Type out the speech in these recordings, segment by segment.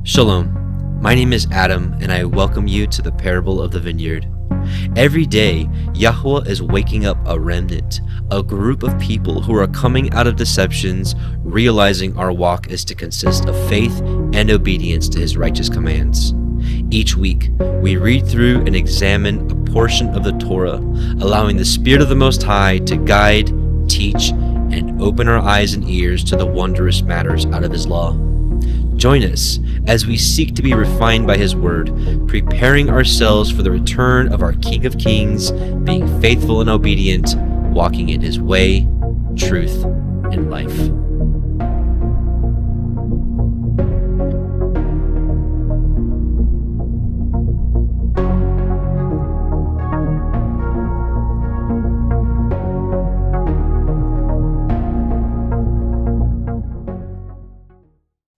Shalom, my name is Adam, and I welcome you to the parable of the Vineyard. Every day, YHWH is waking up a remnant, a group of people who are coming out of deceptions, realizing our walk is to consist of faith and obedience to His righteous commands. Each week, we read through and examine a portion of the Torah, allowing the Spirit of the Most High to guide, teach, and open our eyes and ears to the wondrous matters out of His law. Join us as we seek to be refined by His Word, preparing ourselves for the return of our King of Kings, being faithful and obedient, walking in His way, truth, and life.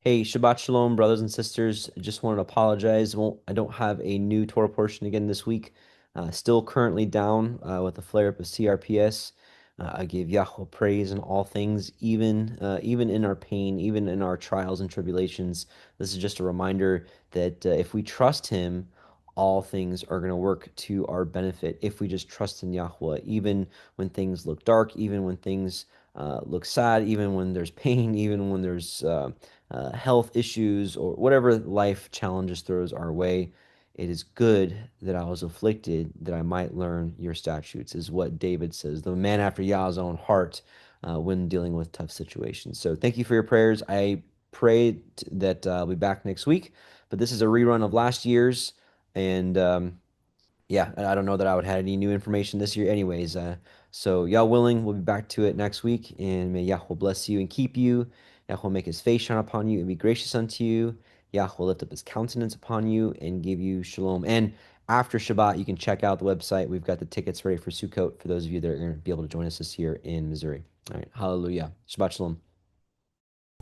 Hey, Shabbat Shalom, brothers and sisters. I just wanted to apologize. I don't have a new Torah portion again this week. Still currently down with a flare-up of CRPS. I give YHWH praise in all things, even in our pain, even in our trials and tribulations. This is just a reminder that if we trust Him, all things are going to work to our benefit if we just trust in YHWH, even when things look dark, even when things look sad, even when there's pain, even when there's health issues or whatever life challenges throws our way. It is good that I was afflicted that I might learn your statutes, is what David says, the man after Yah's own heart when dealing with tough situations. So thank you for your prayers. I pray that I'll be back next week, but this is a rerun of last year's, and yeah, I don't know that I would have any new information this year anyways. So Yah willing, we'll be back to it next week, and may Yahweh bless you and keep you. Yahweh make His face shine upon you and be gracious unto you. Yahweh lift up His countenance upon you and give you shalom. And after Shabbat, you can check out the website. We've got the tickets ready for Sukkot for those of you that are going to be able to join us this year in Missouri. All right, hallelujah. Shabbat shalom.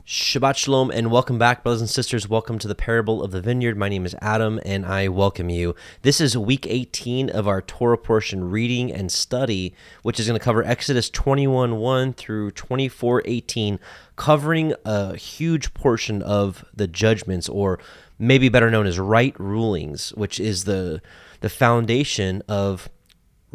Shabbat Shalom and welcome back, brothers and sisters. Welcome to the Parable of the Vineyard. My name is Adam and I welcome you. This is week 18 of our Torah portion reading and study, which is going to cover Exodus 21:1 through 24:18, covering a huge portion of the judgments, or maybe better known as right rulings, which is the foundation of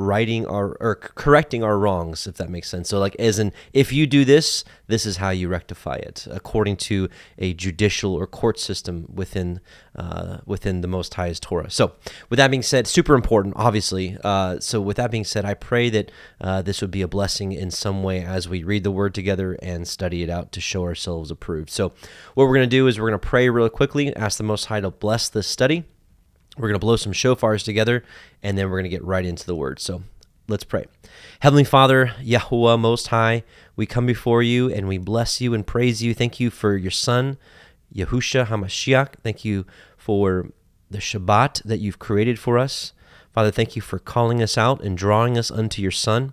righting or correcting our wrongs, if that makes sense. So like, as in, if you do this, this is how you rectify it, according to a judicial or court system within the Most High's Torah. So with that being said, super important, obviously. So with that being said, I pray that this would be a blessing in some way as we read the Word together and study it out to show ourselves approved. So what we're going to do is we're going to pray really quickly, ask the Most High to bless this study. We're going to blow some shofars together, and then we're going to get right into the Word. So let's pray. Heavenly Father, Yahuwah Most High, we come before you, and we bless you and praise you. Thank you for your Son, Yahushua HaMashiach. Thank you for the Shabbat that you've created for us. Father, thank you for calling us out and drawing us unto your Son.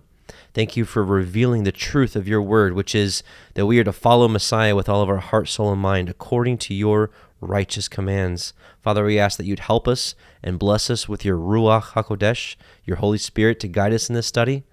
Thank you for revealing the truth of your word, which is that we are to follow Messiah with all of our heart, soul, and mind, according to your righteous commands. Father, we ask that you'd help us and bless us with your Ruach HaKodesh, your Holy Spirit, to guide us in this study.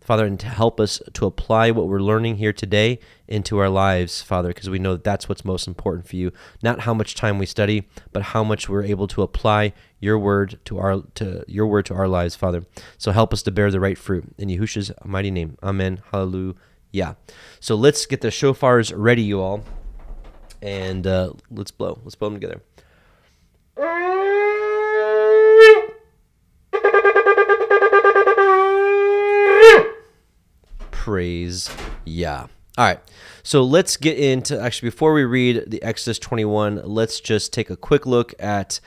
Father, and to help us to apply what we're learning here today into our lives, Father, because we know that that's what's most important for you. Not how much time we study, but how much we're able to apply your word to our lives, Father. So help us to bear the right fruit. In Yahushua's mighty name. Amen. Hallelujah. So let's get the shofars ready, you all. And let's blow. Let's blow them together. Praise Yah. All right, so let's get into, actually, before we read the Exodus 21, let's just take a quick look at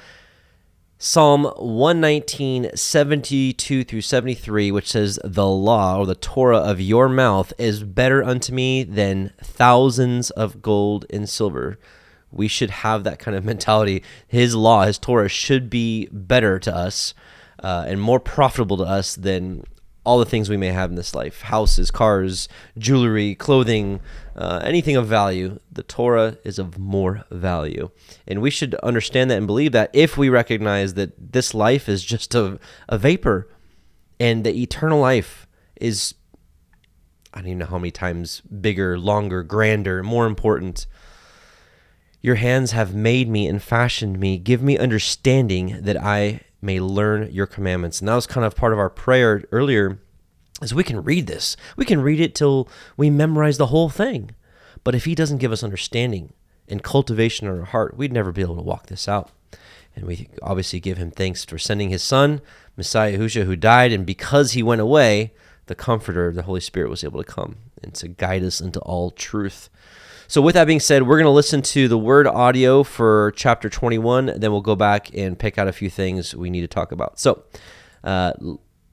Psalm 119, 72 through 73, which says, the law, or the Torah of your mouth, is better unto me than thousands of gold and silver. We should have that kind of mentality. His law, his Torah, should be better to us and more profitable to us than all the things we may have in this life: houses, cars, jewelry, clothing, anything of value. The Torah is of more value. And we should understand that and believe that if we recognize that this life is just a vapor, and the eternal life is, I don't even know how many times bigger, longer, grander, more important. Your hands have made me and fashioned me. Give me understanding that I may learn your commandments. And that was kind of part of our prayer earlier, is we can read this. We can read it till we memorize the whole thing. But if he doesn't give us understanding and cultivation in our heart, we'd never be able to walk this out. And we obviously give him thanks for sending his son, Messiah YHWH, who died. And because he went away, the Comforter, the Holy Spirit, was able to come and to guide us into all truth. So with that being said, we're going to listen to the word audio for chapter 21. Then we'll go back and pick out a few things we need to talk about. So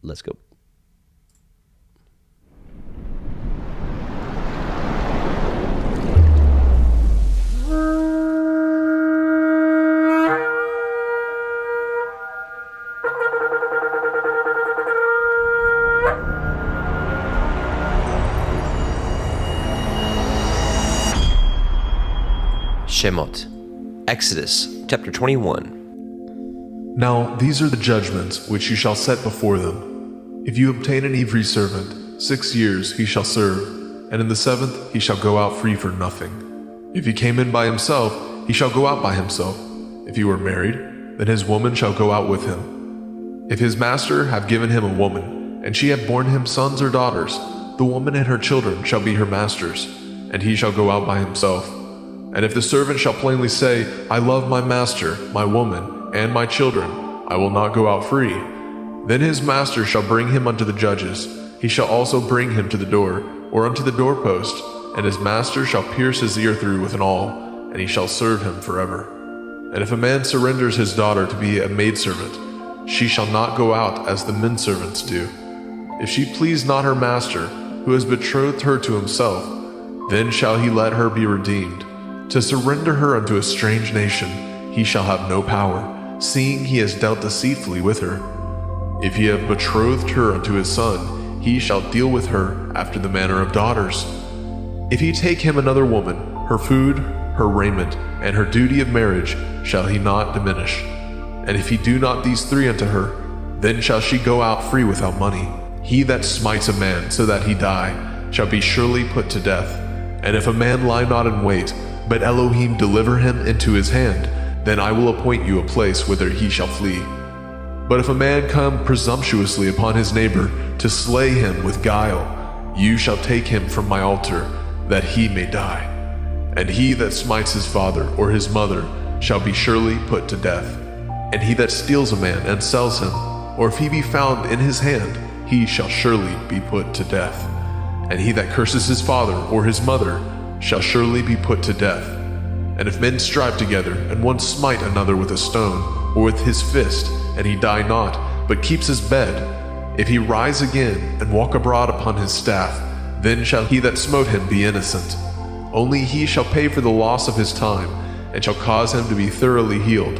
let's go. Shemot, Exodus, chapter 21. Now these are the judgments which you shall set before them. If you obtain an Ivri servant, 6 years he shall serve, and in the 7th he shall go out free for nothing. If he came in by himself, he shall go out by himself. If he were married, then his woman shall go out with him. If his master have given him a woman, and she have borne him sons or daughters, the woman and her children shall be her master's, and he shall go out by himself. And if the servant shall plainly say, I love my master, my woman, and my children, I will not go out free, then his master shall bring him unto the judges. He shall also bring him to the door, or unto the doorpost, and his master shall pierce his ear through with an awl, and he shall serve him forever. And if a man surrenders his daughter to be a maidservant, she shall not go out as the men servants do. If she please not her master, who has betrothed her to himself, then shall he let her be redeemed. To surrender her unto a strange nation, he shall have no power, seeing he has dealt deceitfully with her. If he have betrothed her unto his son, he shall deal with her after the manner of daughters. If he take him another woman, her food, her raiment, and her duty of marriage shall he not diminish. And if he do not these 3 unto her, then shall she go out free without money. He that smites a man so that he die shall be surely put to death. And if a man lie not in wait, but Elohim deliver him into his hand, then I will appoint you a place whither he shall flee. But if a man come presumptuously upon his neighbor to slay him with guile, you shall take him from my altar, that he may die. And he that smites his father or his mother shall be surely put to death. And he that steals a man and sells him, or if he be found in his hand, he shall surely be put to death. And he that curses his father or his mother shall surely be put to death. And if men strive together, and one smite another with a stone, or with his fist, and he die not, but keeps his bed, if he rise again, and walk abroad upon his staff, then shall he that smote him be innocent. Only he shall pay for the loss of his time, and shall cause him to be thoroughly healed.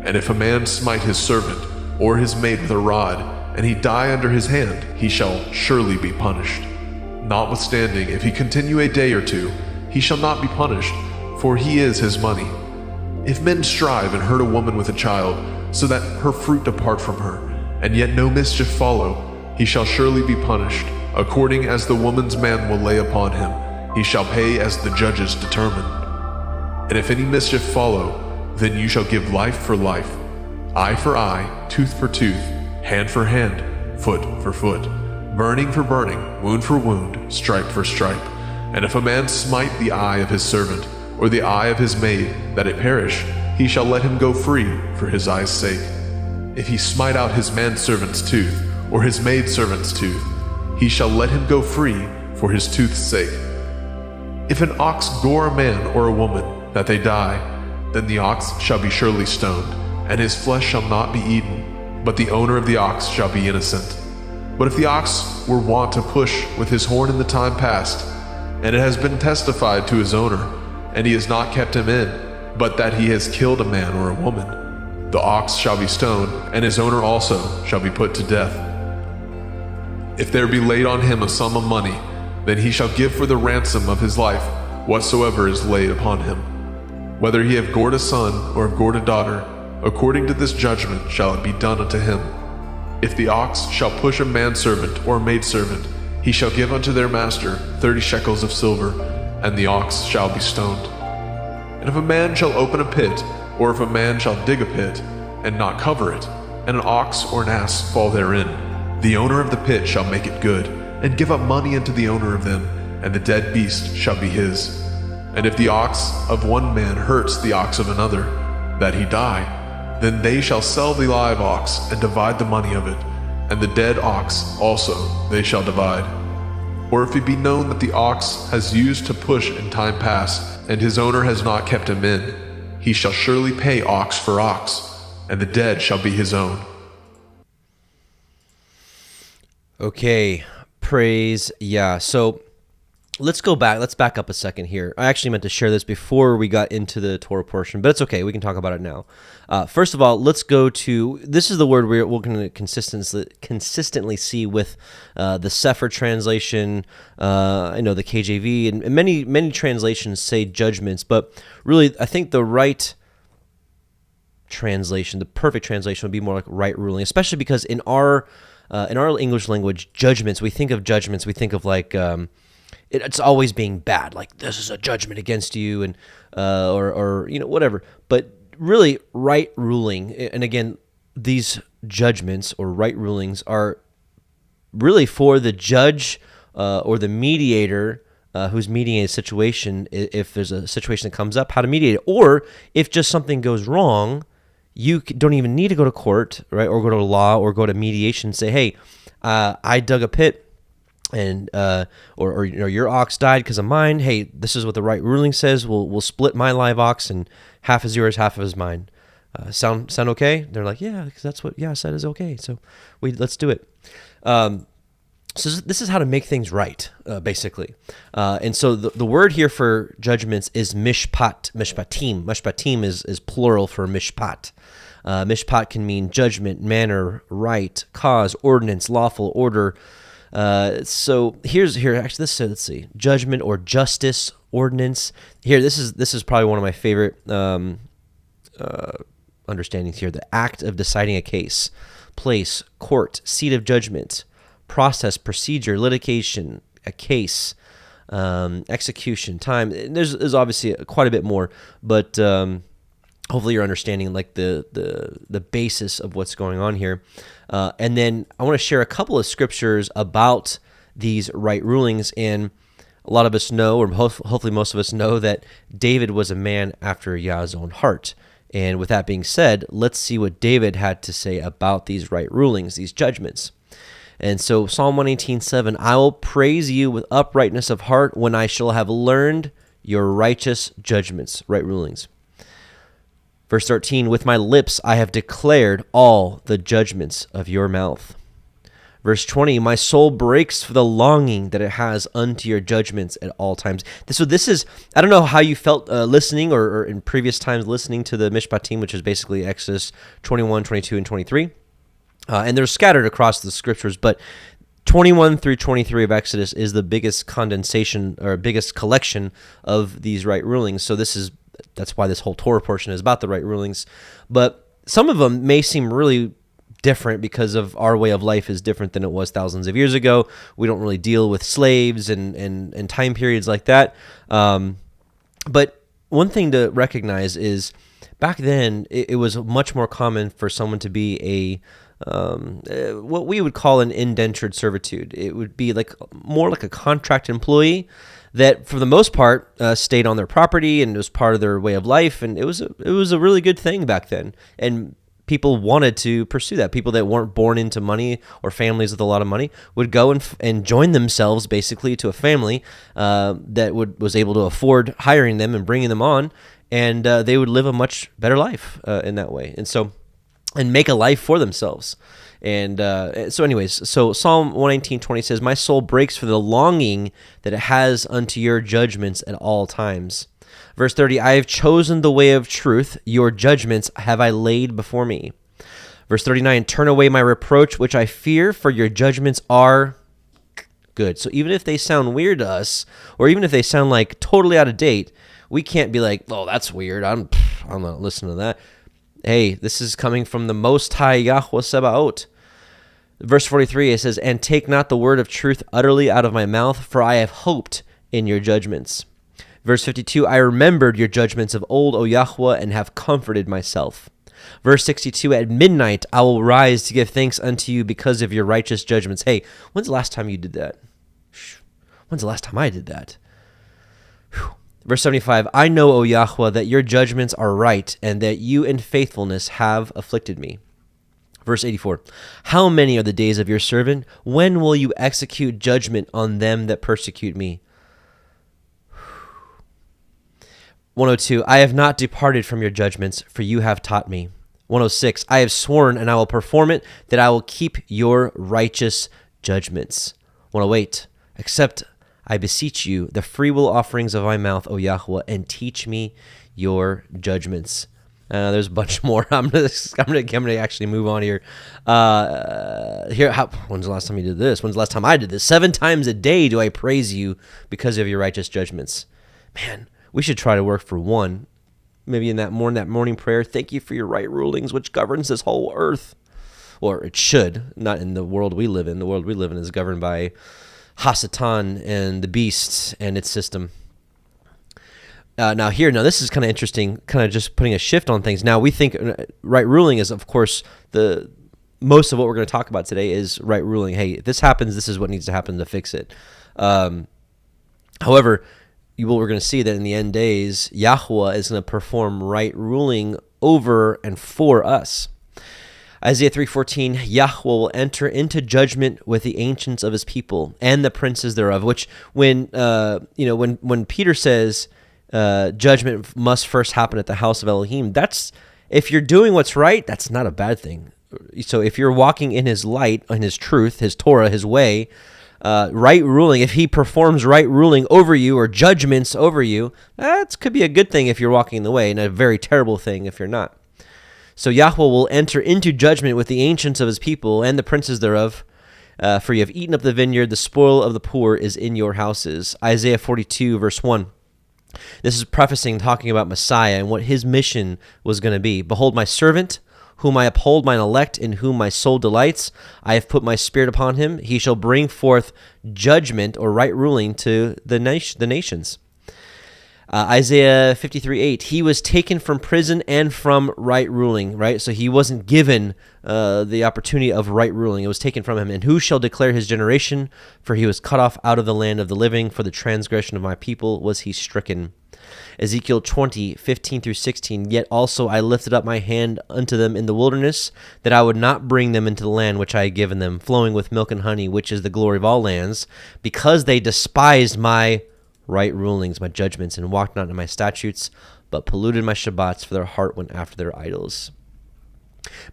And if a man smite his servant, or his maid with a rod, and he die under his hand, he shall surely be punished. Notwithstanding, if he continue a day or 2, he shall not be punished, for he is his money. If men strive and hurt a woman with a child, so that her fruit depart from her, and yet no mischief follow, he shall surely be punished, according as the woman's man will lay upon him. He shall pay as the judges determine. And if any mischief follow, then you shall give life for life, eye for eye, tooth for tooth, hand for hand, foot for foot, burning for burning, wound for wound, stripe for stripe. And if a man smite the eye of his servant, or the eye of his maid, that it perish, he shall let him go free for his eye's sake. If he smite out his manservant's tooth, or his maidservant's tooth, he shall let him go free for his tooth's sake. If an ox gore a man or a woman, that they die, then the ox shall be surely stoned, and his flesh shall not be eaten, but the owner of the ox shall be innocent. But if the ox were wont to push with his horn in the time past, and it has been testified to his owner, and he has not kept him in, but that he has killed a man or a woman, the ox shall be stoned, and his owner also shall be put to death. If there be laid on him a sum of money, then he shall give for the ransom of his life whatsoever is laid upon him. Whether he have gored a son or have gored a daughter, according to this judgment shall it be done unto him. If the ox shall push a manservant or maidservant, he shall give unto their master 30 shekels of silver, and the ox shall be stoned. And if a man shall open a pit, or if a man shall dig a pit, and not cover it, and an ox or an ass fall therein, the owner of the pit shall make it good, and give up money unto the owner of them, and the dead beast shall be his. And if the ox of one man hurts the ox of another, that he die, then they shall sell the live ox, and divide the money of it, and the dead ox also they shall divide. Or if it be known that the ox has used to push in time past, and his owner has not kept him in, he shall surely pay ox for ox, and the dead shall be his own. Okay, praise Yah. So let's go back. Let's back up a second here. I actually meant to share this before we got into the Torah portion, but it's okay. We can talk about it now. First of all, let's go to, this is the word we're going to consistently see with the Sefer translation, I know the KJV, and many translations say judgments, but really I think the right translation, the perfect translation would be more like right ruling, especially because in our English language, judgments, we think of like, it's always being bad, like this is a judgment against you, and or whatever. But really, right ruling, and again, these judgments or right rulings are really for the judge or the mediator who's mediating a situation. If there's a situation that comes up, how to mediate it, or if just something goes wrong, you don't even need to go to court, right, or go to law, or go to mediation and say, hey, I dug a pit, and or your ox died because of mine. Hey, this is what the right ruling says. We'll split my live ox, and half is yours, half is mine. Sound okay? They're like, yeah, because that's what Yah said is okay. So let's do it. So this is how to make things right, basically. And so the word here for judgments is mishpat, mishpatim. Mishpatim is plural for mishpat. Mishpat can mean judgment, manner, right, cause, ordinance, lawful, order. So let's see, judgment or justice, ordinance. Here, this is probably one of my favorite understandings here. The act of deciding a case, place, court, seat of judgment, process, procedure, litigation, a case, execution, time. There's obviously quite a bit more, but hopefully you're understanding like the basis of what's going on here. And then I want to share a couple of scriptures about these right rulings. And a lot of us know, or hopefully most of us know, that David was a man after Yah's own heart. And with that being said, let's see what David had to say about these right rulings, these judgments. And so Psalm 118:7, I will praise you with uprightness of heart when I shall have learned your righteous judgments, right rulings. Verse 13, with my lips I have declared all the judgments of your mouth. Verse 20, my soul breaks for the longing that it has unto your judgments at all times. So this is, I don't know how you felt listening or in previous times listening to the Mishpatim, which is basically Exodus 21, 22, and 23. And they're scattered across the scriptures, but 21 through 23 of Exodus is the biggest condensation or biggest collection of these right rulings. So that's why this whole Torah portion is about the right rulings. But some of them may seem really different because of our way of life is different than it was thousands of years ago. We don't really deal with slaves and time periods like that. But one thing to recognize is back then it was much more common for someone to be what we would call an indentured servitude. It would be more like a contract employee that, for the most part, stayed on their property and it was part of their way of life, and it was a really good thing back then. And people wanted to pursue that. People that weren't born into money or families with a lot of money would go and join themselves basically to a family that was able to afford hiring them and bringing them on, and they would live a much better life in that way. And make a life for themselves. And so Psalm 119:20 says, my soul breaks for the longing that it has unto your judgments at all times. Verse 30, I have chosen the way of truth. Your judgments have I laid before me. Verse 39, turn away my reproach, which I fear, for your judgments are good. So even if they sound weird to us, or even if they sound like totally out of date, we can't be like, oh, that's weird. I'm not listening to that. Hey, this is coming from the Most High Yahweh Sebaot. Verse 43, it says, and take not the word of truth utterly out of my mouth, for I have hoped in your judgments. Verse 52, I remembered your judgments of old, O Yahweh, and have comforted myself. Verse 62, at midnight I will rise to give thanks unto you because of your righteous judgments. Hey, when's the last time you did that? When's the last time I did that? Whew. Verse 75, I know, O Yahweh, that your judgments are right, and that you in faithfulness have afflicted me. Verse 84, how many are the days of your servant? When will you execute judgment on them that persecute me? 102, I have not departed from your judgments, for you have taught me. 106, I have sworn, and I will perform it, that I will keep your righteous judgments. 108, accept, I beseech you, the freewill offerings of my mouth, O Yahweh, and teach me your judgments. There's a bunch more. I'm gonna actually move on here. When's the last time you did this? When's the last time I did this? 7 times a day do I praise you because of your righteous judgments. Man, we should try to work for one. Maybe in that morning prayer, thank you for your right rulings, which governs this whole earth. Or it should, not in the world we live in. The world we live in is governed by Hasatan and the beast and its system. Now this is kind of interesting, kind of just putting a shift on things. Now we think right ruling is, of course, the most of what we're going to talk about today is right ruling. Hey, if this happens, this is what needs to happen to fix it. However, what we're going to see that in the end days, Yahweh is going to perform right ruling over and for us. Isaiah 3:14, Yahweh will enter into judgment with the ancients of his people and the princes thereof. Which, when Peter says judgment must first happen at the house of Elohim, that's, if you're doing what's right, that's not a bad thing. So if you're walking in his light, in his truth, his Torah, his way, right ruling, if he performs right ruling over you or judgments over you, that could be a good thing if you're walking in the way, and a very terrible thing if you're not. So Yahweh will enter into judgment with the ancients of his people and the princes thereof, for you have eaten up the vineyard, the spoil of the poor is in your houses. Isaiah 42, verse 1. This is prefacing, talking about Messiah and what his mission was going to be. Behold, my servant, whom I uphold, mine elect, in whom my soul delights. I have put my spirit upon him. He shall bring forth judgment or right ruling to the nations. Isaiah 53:8. He was taken from prison and from right ruling, right? So he wasn't given the opportunity of right ruling. It was taken from him. And who shall declare his generation? For he was cut off out of the land of the living. For the transgression of my people was he stricken. Ezekiel 20:15-16. Yet also I lifted up my hand unto them in the wilderness, that I would not bring them into the land which I had given them, flowing with milk and honey, which is the glory of all lands, because they despised my right rulings, my judgments, and walked not in my statutes, but polluted my Shabbats, for their heart went after their idols.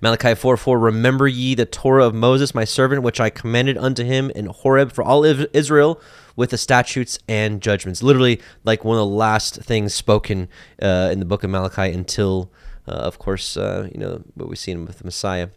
Malachi 4:4. Remember ye the Torah of Moses, my servant, which I commanded unto him in Horeb for all Israel, with the statutes and judgments. Literally, like one of the last things spoken in the book of Malachi until, of course, what we've seen with the Messiah.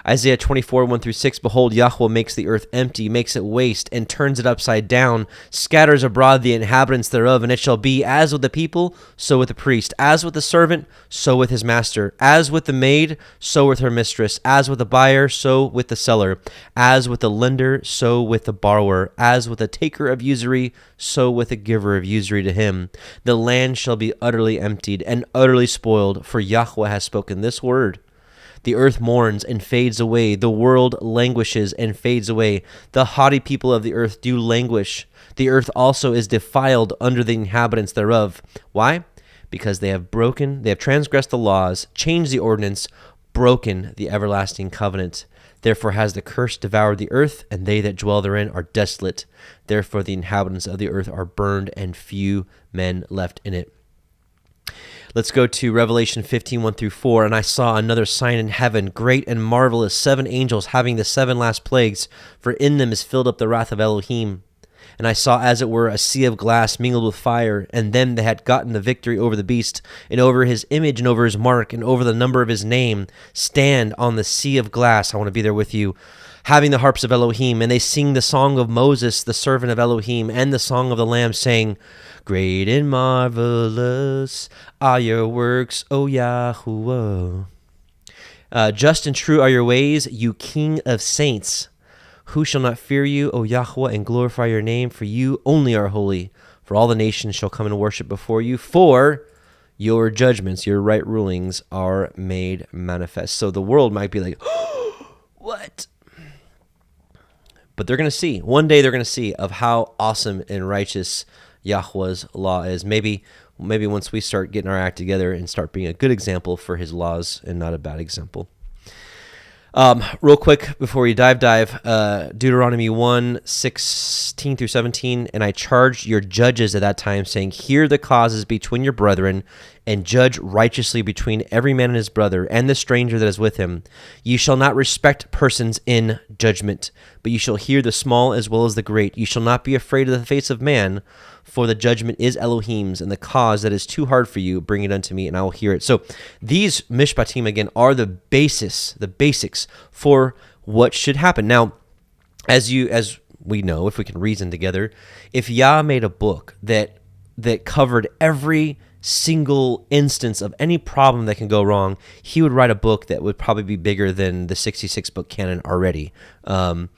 Isaiah 24:1-6. Behold, Yahweh makes the earth empty, makes it waste, and turns it upside down, scatters abroad the inhabitants thereof. And it shall be as with the people, so with the priest, as with the servant, so with his master, as with the maid, so with her mistress, as with the buyer, so with the seller, as with the lender, so with the borrower, as with the taker of usury, so with the giver of usury to him. The land shall be utterly emptied and utterly spoiled, for Yahweh has spoken this word. The earth mourns and fades away. The world languishes and fades away. The haughty people of the earth do languish. The earth also is defiled under the inhabitants thereof. Why? Because they have transgressed the laws, changed the ordinance, broken the everlasting covenant. Therefore has the curse devoured the earth, and they that dwell therein are desolate. Therefore the inhabitants of the earth are burned, and few men left in it. Let's go to Revelation 15:1-4. And I saw another sign in heaven, great and marvelous, 7 angels having the 7 last plagues, for in them is filled up the wrath of Elohim. And I saw, as it were, a sea of glass mingled with fire, and them that had gotten the victory over the beast, and over his image, and over his mark, and over the number of his name, stand on the sea of glass. I want to be there with you, having the harps of Elohim, and they sing the song of Moses, the servant of Elohim, and the song of the Lamb, saying, Great and marvelous are your works, O Yahuwah. Just and true are your ways, you King of saints. Who shall not fear you, O Yahweh, and glorify your name? For you only are holy, For all the nations shall come and worship before you, for your judgments, your right rulings are made manifest. So the world might be like, oh, what? But they're going to see. One day they're going to see of how awesome and righteous Yahweh's law is. Maybe once we start getting our act together and start being a good example for his laws and not a bad example. Real quick before we dive, Deuteronomy 1:16 through 17, and I charged your judges at that time, saying, hear the causes between your brethren, and judge righteously between every man and his brother, and the stranger that is with him. You shall not respect persons in judgment, but you shall hear the small as well as the great. You shall not be afraid of the face of man, for the judgment is Elohim's, and the cause that is too hard for you, bring it unto me, and I will hear it. So these mishpatim, again, are the basics for what should happen. Now, as we know, if we can reason together, if Yah made a book that covered every single instance of any problem that can go wrong, he would write a book that would probably be bigger than the 66-book canon already. And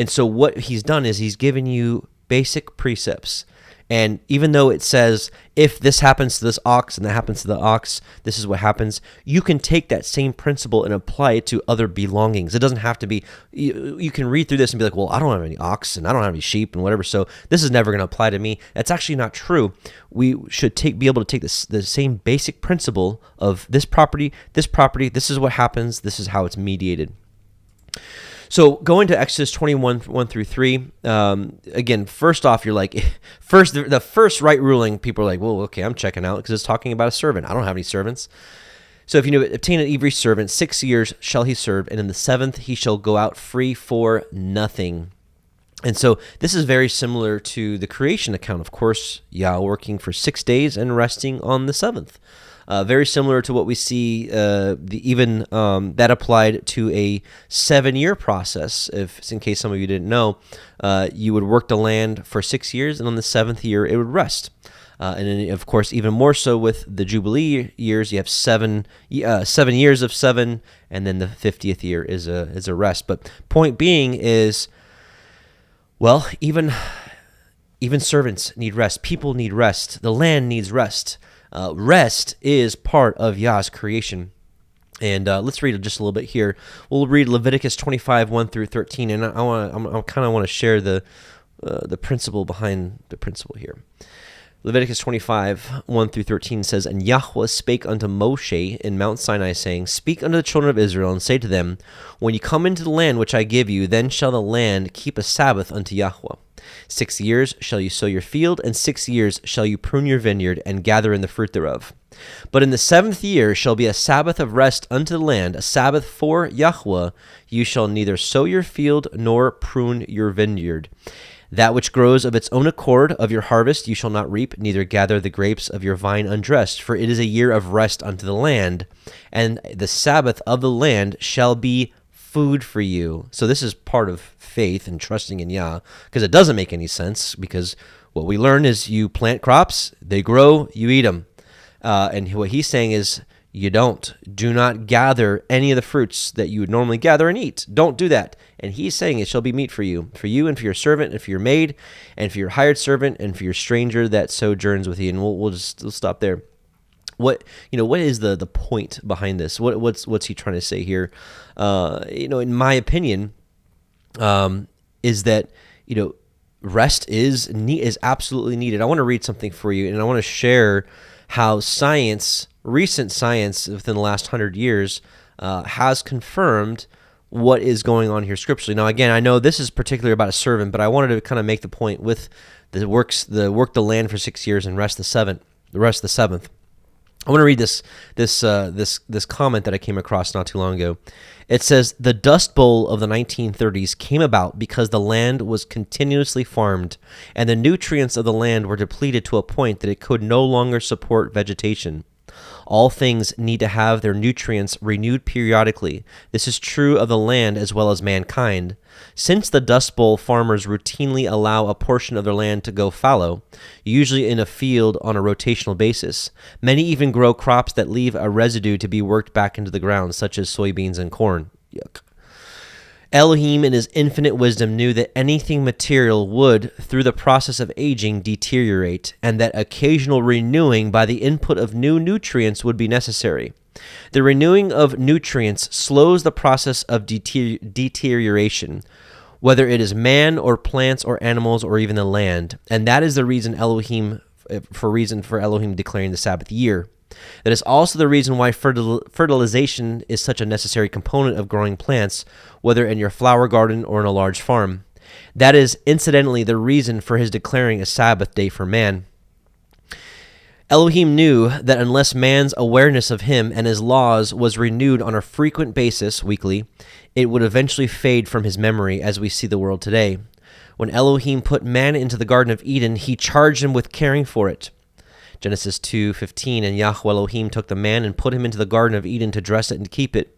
so what he's done is he's given you basic precepts. And even though it says, if this happens to this ox and that happens to the ox, this is what happens, you can take that same principle and apply it to other belongings. It doesn't have to be, you can read through this and be like, well, I don't have any ox and I don't have any sheep and whatever, so this is never going to apply to me. That's actually not true. We should be able to take the same basic principle of this property, this is what happens, this is how it's mediated. So going to Exodus 21, 1 through 3, again, first off, you're like, the first right ruling, people are like, well, okay, I'm checking out because it's talking about a servant. I don't have any servants. So if you obtain an Ivri servant, 6 years shall he serve, and in the 7th he shall go out free for nothing. And so this is very similar to the creation account. Of course, Yah working for 6 days and resting on the 7th. Very similar to what we see, that applied to a 7-year process. In case some of you didn't know, you would work the land for 6 years, and on the 7th year it would rest. And then, of course, even more so with the Jubilee years, you have 7 years of 7, and then the 50th year is a rest. But point being is, well, even servants need rest. People need rest. The land needs rest. Rest is part of Yah's creation. And let's read just a little bit here. We'll read Leviticus 25, 1 through 13, and I kind of want to share the principle behind the principle here. Leviticus 25, 1 through 13 says, And Yahweh spake unto Moshe in Mount Sinai, saying, Speak unto the children of Israel, and say to them, When you come into the land which I give you, then shall the land keep a Sabbath unto Yahweh. 6 years shall you sow your field, and 6 years shall you prune your vineyard, and gather in the fruit thereof. But in the 7th year shall be a Sabbath of rest unto the land, a Sabbath for Yahweh. You shall neither sow your field, nor prune your vineyard. That which grows of its own accord of your harvest you shall not reap, neither gather the grapes of your vine undressed, for it is a year of rest unto the land, and the Sabbath of the land shall be food for you. So this is part of faith and trusting in Yah, because it doesn't make any sense, because what we learn is you plant crops, they grow, you eat them. And what he's saying is, do not gather any of the fruits that you would normally gather and eat. Don't do that. And he's saying it shall be meat for you and for your servant, and for your maid, and for your hired servant, and for your stranger that sojourns with you. And we'll stop there. What is the point behind this? What's he trying to say here? In my opinion, is that rest is absolutely needed. I want to read something for you, and I want to share how recent science within the last 100 years has confirmed what is going on here scripturally. Now, again, I know this is particularly about a servant, but I wanted to kind of make the point with the work the land for 6 years and rest the 7th. I want to read this comment that I came across not too long ago. It says, the Dust Bowl of the 1930s came about because the land was continuously farmed, and the nutrients of the land were depleted to a point that it could no longer support vegetation. All things need to have their nutrients renewed periodically. This is true of the land as well as mankind. Since the Dust Bowl farmers routinely allow a portion of their land to go fallow, usually in a field on a rotational basis, many even grow crops that leave a residue to be worked back into the ground, such as soybeans and corn. Yuck. Elohim, in his infinite wisdom, knew that anything material would, through the process of aging, deteriorate, and that occasional renewing by the input of new nutrients would be necessary. The renewing of nutrients slows the process of deterioration, whether it is man or plants or animals or even the land, and that is the reason for Elohim declaring the Sabbath year. That is also the reason why fertilization is such a necessary component of growing plants, whether in your flower garden or in a large farm. That is, incidentally, the reason for his declaring a Sabbath day for man. Elohim knew that unless man's awareness of him and his laws was renewed on a frequent basis, weekly, it would eventually fade from his memory as we see the world today. When Elohim put man into the Garden of Eden, he charged him with caring for it. Genesis 2:15, and Yahweh Elohim took the man and put him into the Garden of Eden to dress it and keep it.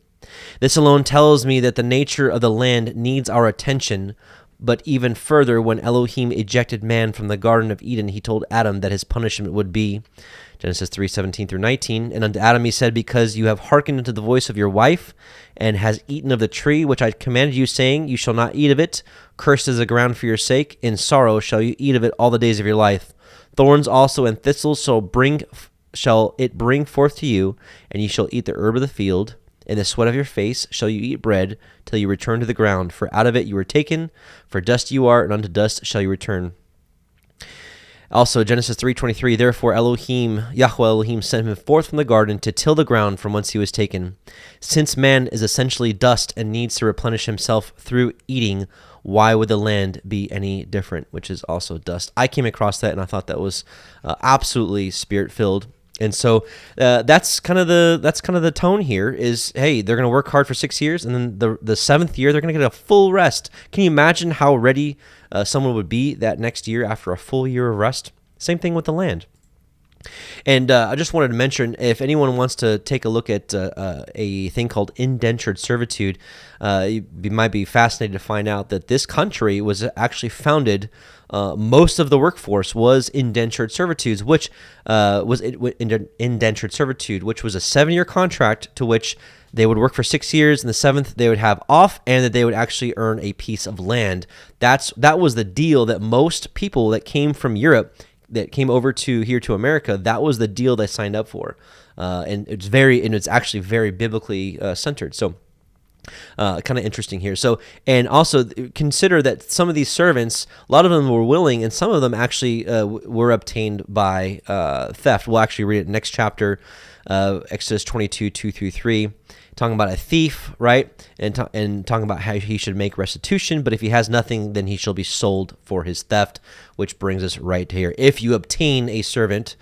This alone tells me that the nature of the land needs our attention, but even further, when Elohim ejected man from the Garden of Eden, he told Adam that his punishment would be, Genesis 3:17 through 19, and unto Adam he said, because you have hearkened unto the voice of your wife, and has eaten of the tree which I commanded you, saying, you shall not eat of it, cursed is the ground for your sake, in sorrow shall you eat of it all the days of your life. Thorns also and thistles shall it bring forth to you, and ye shall eat the herb of the field. In the sweat of your face shall you eat bread, till you return to the ground. For out of it you were taken, for dust you are, and unto dust shall you return. Also, Genesis 3:23, therefore Yahweh Elohim sent him forth from the garden to till the ground from whence he was taken. Since man is essentially dust and needs to replenish himself through eating, why would the land be any different, which is also dust? I came across that, and I thought that was absolutely spirit-filled. And so that's kind of the tone here is, hey, they're going to work hard for 6 years, and then the seventh year, they're going to get a full rest. Can you imagine how ready someone would be that next year after a full year of rest? Same thing with the land. And I just wanted to mention, if anyone wants to take a look at a thing called indentured servitude, you might be fascinated to find out that this country was actually founded. Most of the workforce was indentured servitude, which was indentured servitude, which was a 7-year contract to which they would work for 6 years, and the seventh they would have off, and that they would actually earn a piece of land. That was the deal that most people that came from Europe, that came over to here to America, that was the deal they signed up for, and it's actually very biblically centered. So, kind of interesting here. So, and also consider that some of these servants, a lot of them were willing, and some of them actually were obtained by theft. We'll actually read it next chapter, Exodus 22:2-3. Talking about a thief, right? And talking about how he should make restitution, but if he has nothing, then he shall be sold for his theft, which brings us right here. If you obtain a servant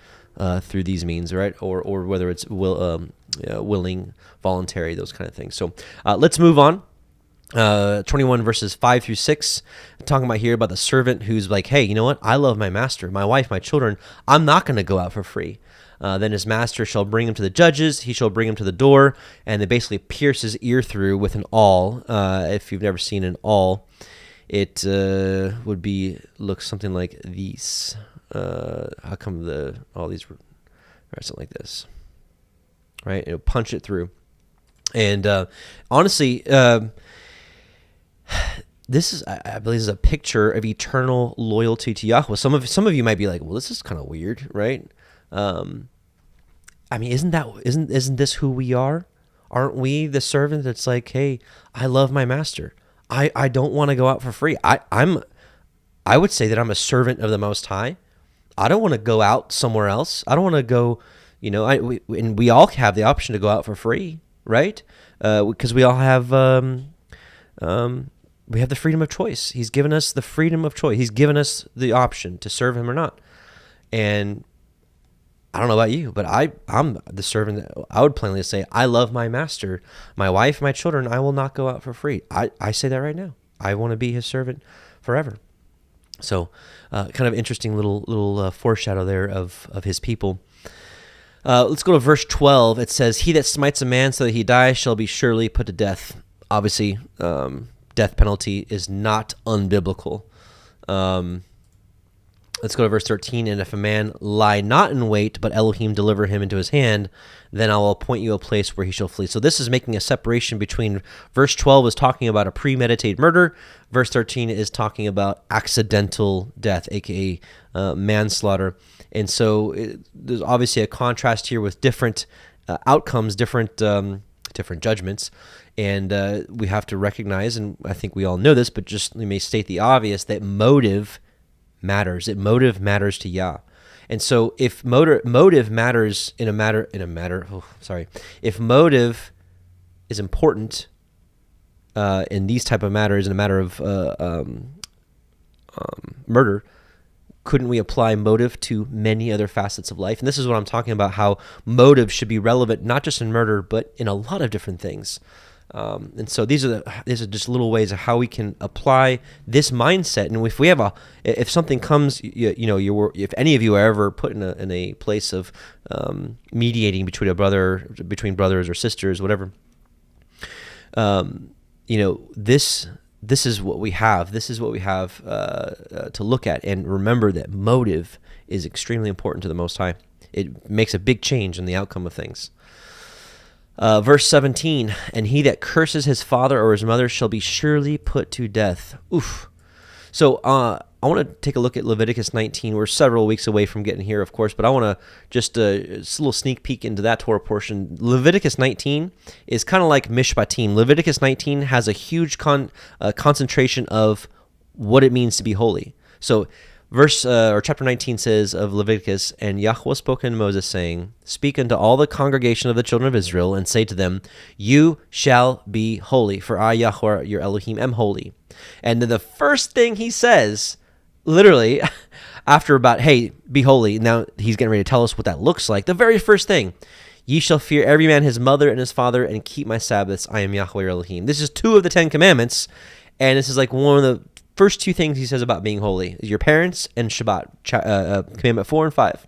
through these means, right? Or whether it's willing, voluntary, those kind of things. So let's move on. 21 verses 5-6, talking about here about the servant who's like, hey, you know what? I love my master, my wife, my children. I'm not going to go out for free. Then his master shall bring him to the judges. He shall bring him to the door, and they basically pierce his ear through with an awl. If you've never seen an awl, it would look something like these. How come all these are something like this? Right? It'll punch it through. And honestly, this is, I believe, this is a picture of eternal loyalty to Yahweh. Some of you might be like, well, this is kind of weird, right? I mean, isn't this who we are? Aren't we the servant that's like, hey, I love my master. I don't want to go out for free. I would say that I'm a servant of the Most High. I don't want to go out somewhere else. I don't want to go, and we all have the option to go out for free, right? Because we all have, we have the freedom of choice. He's given us the freedom of choice. He's given us the option to serve him or not. And I don't know about you, but I'm the servant that I would plainly say, I love my master, my wife, my children. I will not go out for free. I say that right now. I want to be his servant forever. So kind of interesting little foreshadow there of his people. Let's go to verse 12. It says, he that smites a man so that he die shall be surely put to death. Obviously, death penalty is not unbiblical. Let's go to verse 13. And if a man lie not in wait, but Elohim deliver him into his hand, then I will appoint you a place where he shall flee. So this is making a separation between verse 12 is talking about a premeditated murder. Verse 13 is talking about accidental death, aka manslaughter. And so there's obviously a contrast here with different outcomes, different judgments. And we have to recognize, and I think we all know this, but just let me state the obvious, that motive matters. Motive matters to Yah. And so if motive matters if motive is important in these type of matters, in a matter of murder, couldn't we apply motive to many other facets of life? And this is what I'm talking about, how motive should be relevant, not just in murder, but in a lot of different things. And so these are just little ways of how we can apply this mindset. And if something comes, if any of you are ever put in a place of mediating between brothers or sisters, whatever, this is what we have. This is what we have to look at, and remember that motive is extremely important to the Most High. It makes a big change in the outcome of things. Verse 17, and he that curses his father or his mother shall be surely put to death. Oof. So I want to take a look at Leviticus 19. We're several weeks away from getting here, of course, but I want to just a little sneak peek into that Torah portion. Leviticus 19 is kind of like Mishpatim. Leviticus 19 has a huge concentration of what it means to be holy. So chapter 19 says of Leviticus, and Yahweh spoke unto Moses, saying, speak unto all the congregation of the children of Israel, and say to them, you shall be holy, for I, Yahweh, your Elohim, am holy. And then the first thing he says, literally, after about, hey, be holy, now he's getting ready to tell us what that looks like. The very first thing, ye shall fear every man his mother and his father, and keep my Sabbaths. I am Yahweh, your Elohim. This is 2 of the 10 commandments, and this is like one of the first 2 things he says about being holy is your parents and Shabbat, commandment 4 and 5.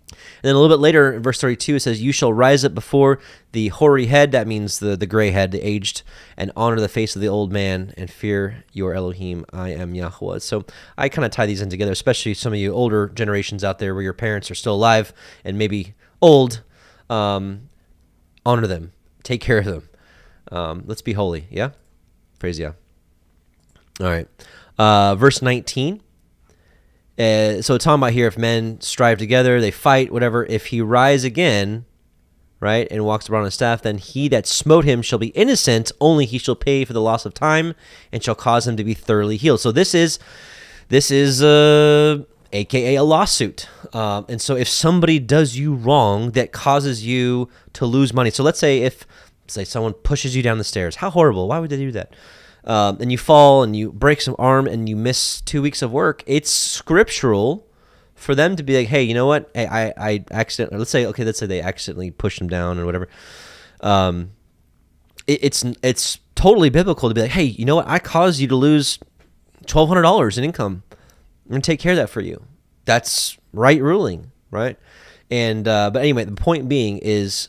And then a little bit later in verse 32, it says, you shall rise up before the hoary head, that means the gray head, the aged, and honor the face of the old man, and fear your Elohim. I am Yahweh. So I kind of tie these in together, especially some of you older generations out there where your parents are still alive and maybe old. Honor them. Take care of them. Let's be holy. Yeah? Praise Yah. All right. Verse 19. So it's talking about here, if men strive together, they fight, whatever. If he rise again, right, and walks around on a staff, then he that smote him shall be innocent, only he shall pay for the loss of time, and shall cause him to be thoroughly healed. So this is AKA a lawsuit. And so if somebody does you wrong that causes you to lose money, so let's say someone pushes you down the stairs. How horrible. Why would they do that? And you fall and you break some arm and you miss 2 weeks of work. It's scriptural for them to be like, hey, you know what? I accidentally, let's say they accidentally pushed them down or whatever. It's totally biblical to be like, hey, you know what? I caused you to lose $1,200 in income. I'm going to take care of that for you. That's right ruling, right? And but anyway, the point being is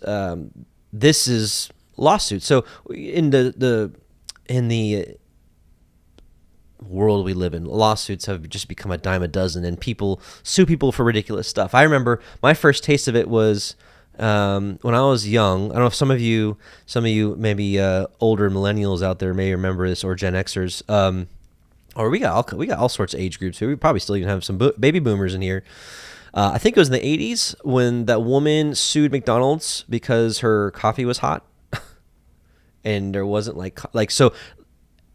this is lawsuit. So in the world we live in, lawsuits have just become a dime a dozen, and people sue people for ridiculous stuff. I remember my first taste of it was when I was young. I don't know if some of you maybe older millennials out there may remember this, or Gen Xers. Or we got all sorts of age groups here. We probably still even have some baby boomers in here. I think it was in the 80s when that woman sued McDonald's because her coffee was hot. And there wasn't so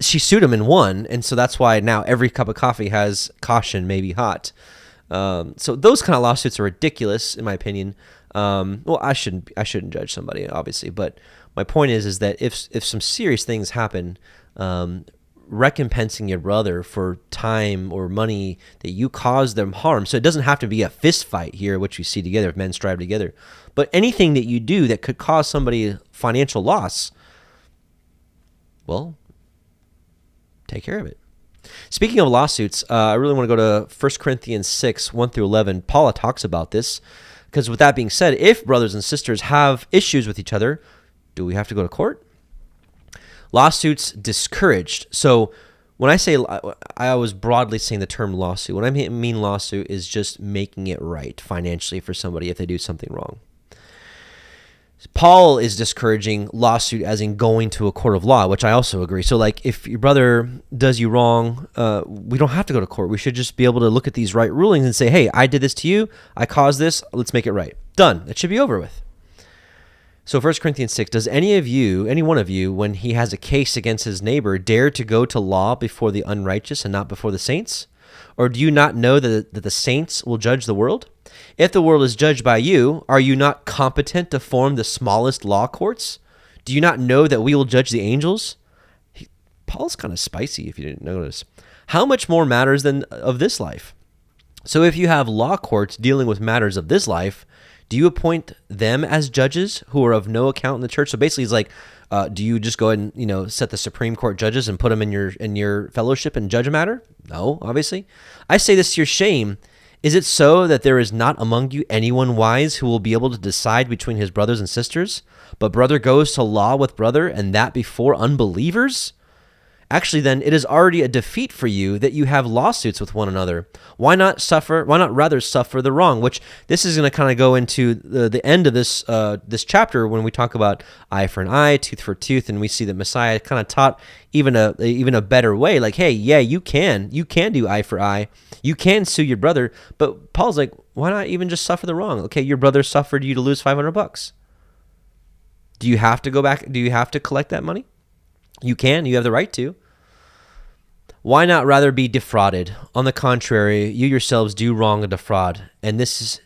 she sued him and won, and so that's why now every cup of coffee has caution, maybe hot. So those kind of lawsuits are ridiculous, in my opinion. Well, I shouldn't judge somebody, obviously, but my point is that if some serious things happen, recompensing your brother for time or money that you caused them harm. So it doesn't have to be a fist fight here, which you see together if men strive together, but anything that you do that could cause somebody financial loss, well, take care of it. Speaking of lawsuits, I really want to go to 1 Corinthians 6, 1 through 11. Paul talks about this, because with that being said, if brothers and sisters have issues with each other, do we have to go to court? Lawsuits discouraged. So when I say, I was broadly saying the term lawsuit. When I mean lawsuit is just making it right financially for somebody if they do something wrong. Paul is discouraging lawsuit as in going to a court of law, which I also agree. So like if your brother does you wrong, we don't have to go to court. We should just be able to look at these right rulings and say, hey, I did this to you. I caused this. Let's make it right. Done. It should be over with. So 1 Corinthians 6, does any one of you, when he has a case against his neighbor, dare to go to law before the unrighteous and not before the saints? Or do you not know that the saints will judge the world? If the world is judged by you, are you not competent to form the smallest law courts? Do you not know that we will judge the angels? Paul's kind of spicy, if you didn't notice. How much more matters than of this life? So if you have law courts dealing with matters of this life, do you appoint them as judges who are of no account in the church? So basically, he's like, do you just go ahead and set the Supreme Court judges and put them in your fellowship and judge a matter? No, obviously. I say this to your shame. Is it so that there is not among you anyone wise who will be able to decide between his brothers and sisters? But brother goes to law with brother, and that before unbelievers? Actually, then, it is already a defeat for you that you have lawsuits with one another. Why not rather suffer the wrong? Which this is going to kind of go into the end of this chapter when we talk about eye for an eye, tooth for tooth, and we see that Messiah kind of taught even a better way. Like, hey, yeah, you can do eye for eye, you can sue your brother, but Paul's like, why not even just suffer the wrong? Okay, your brother suffered you to lose $500. Do you have to go back? Do you have to collect that money? You can. You have the right to. Why not rather be defrauded? On the contrary, you yourselves do wrong and defraud, and this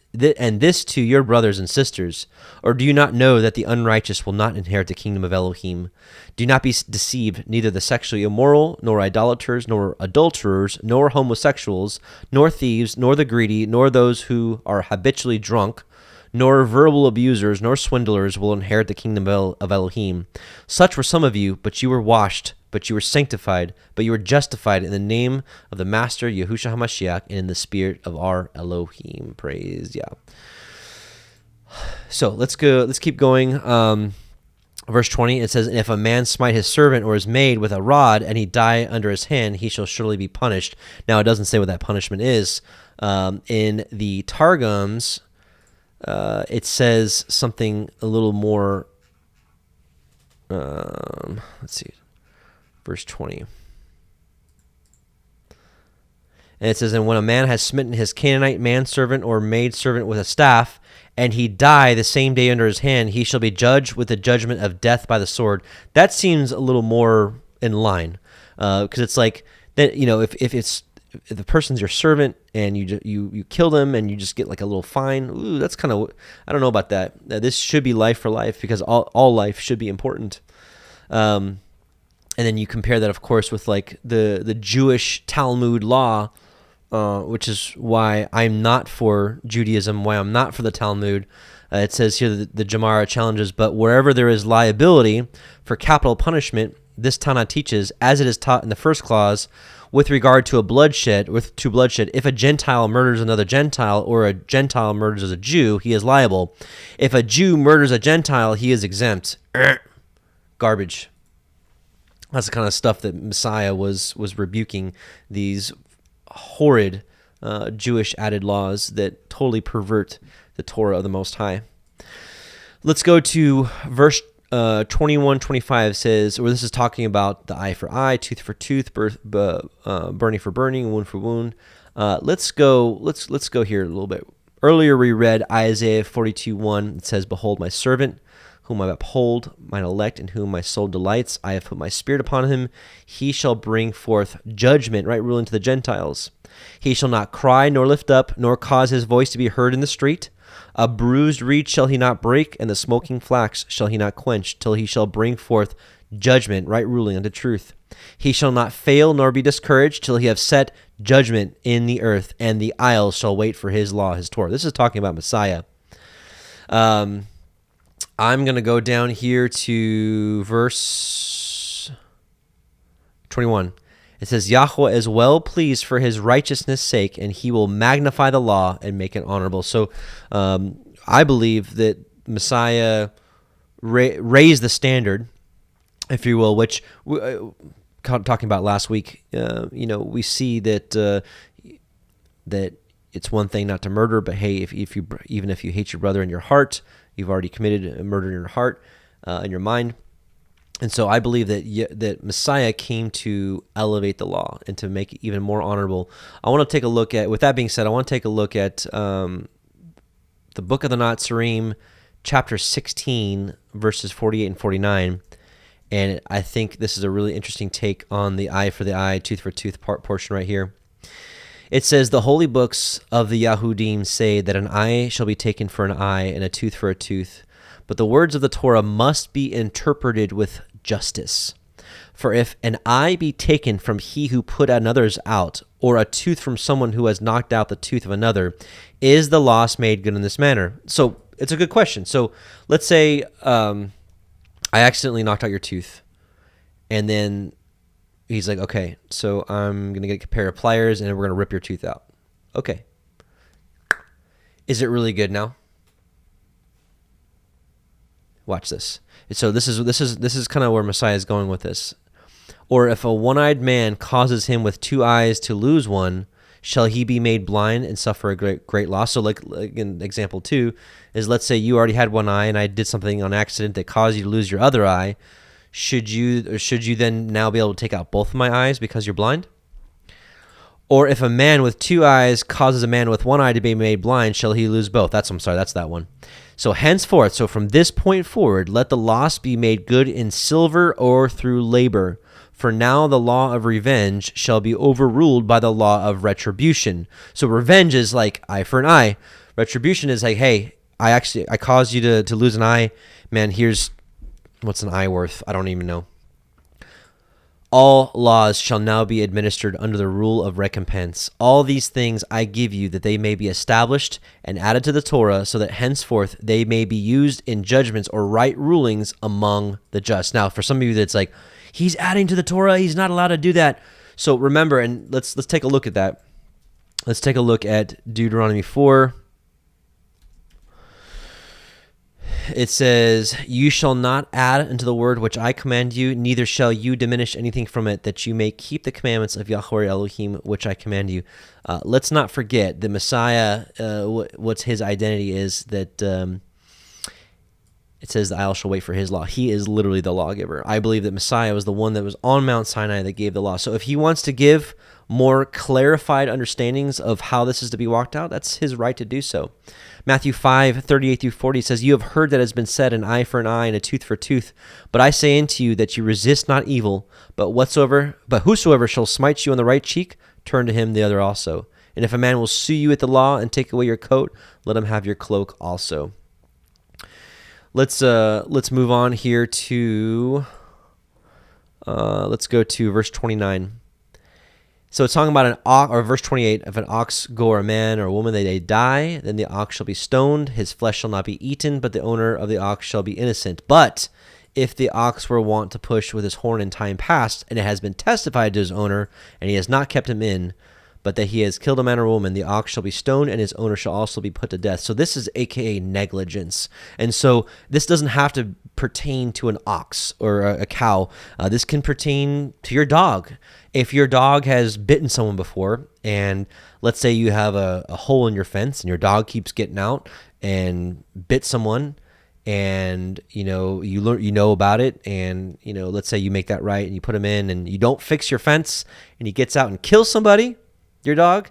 to your brothers and sisters. Or do you not know that the unrighteous will not inherit the kingdom of Elohim? Do not be deceived. Neither the sexually immoral, nor idolaters, nor adulterers, nor homosexuals, nor thieves, nor the greedy, nor those who are habitually drunk, nor verbal abusers, nor swindlers will inherit the kingdom of Elohim. Such were some of you, but you were washed, but you were sanctified, but you were justified in the name of the Master Yahushua HaMashiach and in the spirit of our Elohim. Praise Yah. So let's keep going. Verse 20, it says, if a man smite his servant or his maid with a rod, and he die under his hand, he shall surely be punished. Now, it doesn't say what that punishment is. In the Targums, it says something a little more, let's see, verse 20. And it says, and when a man has smitten his Canaanite manservant or maidservant with a staff, and he die the same day under his hand, he shall be judged with the judgment of death by the sword. That seems a little more in line, because it's like that. If the person's your servant and you kill them and you just get like a little fine, ooh, that's kind of, I don't know about that. This should be life for life, because all life should be important. And then you compare that, of course, with like the Jewish Talmud law, which is why I'm not for Judaism, why I'm not for the Talmud. It says here that the Gemara challenges, but wherever there is liability for capital punishment, this Tana teaches, as it is taught in the first clause, with regard to bloodshed, if a Gentile murders another Gentile, or a Gentile murders a Jew, he is liable. If a Jew murders a Gentile, he is exempt. Garbage. That's the kind of stuff that Messiah was rebuking, these horrid Jewish added laws that totally pervert the Torah of the Most High. Let's go to verse 21-25 says, or this is talking about the eye for eye, tooth for tooth, burning for burning, wound for wound. Let's go here a little bit. Earlier we read Isaiah 42:1. It says, behold my servant, whom I uphold, mine elect, in whom my soul delights. I have put my spirit upon him. He shall bring forth judgment, right, ruling to the Gentiles. He shall not cry, nor lift up, nor cause his voice to be heard in the street. A bruised reed shall he not break, and the smoking flax shall he not quench, till he shall bring forth judgment, right ruling unto truth. He shall not fail nor be discouraged, till he have set judgment in the earth, and the isles shall wait for his law, his Torah. This is talking about Messiah. I'm going to go down here to verse 21. It says, Yahweh is well pleased for his righteousness' sake, and he will magnify the law and make it honorable. So I believe that Messiah raised the standard, if you will, which talking about last week, we see that that it's one thing not to murder, but hey, if you even if you hate your brother in your heart, you've already committed a murder in your heart, in your mind. And so I believe that Messiah came to elevate the law and to make it even more honorable. I want to take a look at, with that being said, I want to take a look at the book of the Nazarene, chapter 16, verses 48 and 49. And I think this is a really interesting take on the eye for the eye, tooth for tooth portion right here. It says, the holy books of the Yahudim say that an eye shall be taken for an eye and a tooth for a tooth. But the words of the Torah must be interpreted with justice. For if an eye be taken from he who put another's out, or a tooth from someone who has knocked out the tooth of another, is the loss made good in this manner? So it's a good question. So let's say I accidentally knocked out your tooth, and then he's like, okay, so I'm going to get a pair of pliers, and we're going to rip your tooth out. Okay. Is it really good now? Watch this. So this is kind of where Messiah is going with this. Or if a one-eyed man causes him with two eyes to lose one, shall he be made blind and suffer a great loss? So like in example 2 is, let's say you already had one eye and I did something on accident that caused you to lose your other eye. Should you then now be able to take out both of my eyes because you're blind? Or if a man with two eyes causes a man with one eye to be made blind, shall he lose both? That's that one. So henceforth, so from this point forward, let the loss be made good in silver or through labor. For now the law of revenge shall be overruled by the law of retribution. So revenge is like eye for an eye. Retribution is like, hey, I caused you to lose an eye. Man, here's, what's an eye worth? I don't even know. All laws shall now be administered under the rule of recompense. All these things I give you, that they may be established and added to the Torah, so that henceforth they may be used in judgments or right rulings among the just. Now, for some of you that's like, he's adding to the Torah, he's not allowed to do that. So remember, and let's take a look at that. Let's take a look at Deuteronomy 4. It says, you shall not add unto the word which I command you, neither shall you diminish anything from it, that you may keep the commandments of Yahweh Elohim, which I command you. Let's not forget the Messiah, what's his identity is that it says the isle shall wait for his law. He is literally the lawgiver. I believe that Messiah was the one that was on Mount Sinai that gave the law. So if he wants to give more clarified understandings of how this is to be walked out, that's his right to do so. Matthew 5:38-40 says, you have heard that it has been said, an eye for an eye and a tooth for a tooth. But I say unto you that you resist not evil, but whosoever shall smite you on the right cheek, turn to him the other also. And if a man will sue you at the law and take away your coat, let him have your cloak also. Let's move on here to let's go to verse 29. So it's talking about an ox, or verse 28, if an ox go or a man or a woman, they die, then the ox shall be stoned, his flesh shall not be eaten, but the owner of the ox shall be innocent. But if the ox were wont to push with his horn in time past, and it has been testified to his owner, and he has not kept him in, but that he has killed a man or woman, the ox shall be stoned, and his owner shall also be put to death. So this is AKA negligence. And so this doesn't have to pertain to an ox or a cow. This can pertain to your dog. If your dog has bitten someone before, and let's say you have a hole in your fence, and your dog keeps getting out and bit someone, and you know about it, and let's say you make that right, and you put him in, and you don't fix your fence, and he gets out and kills somebody, your dog,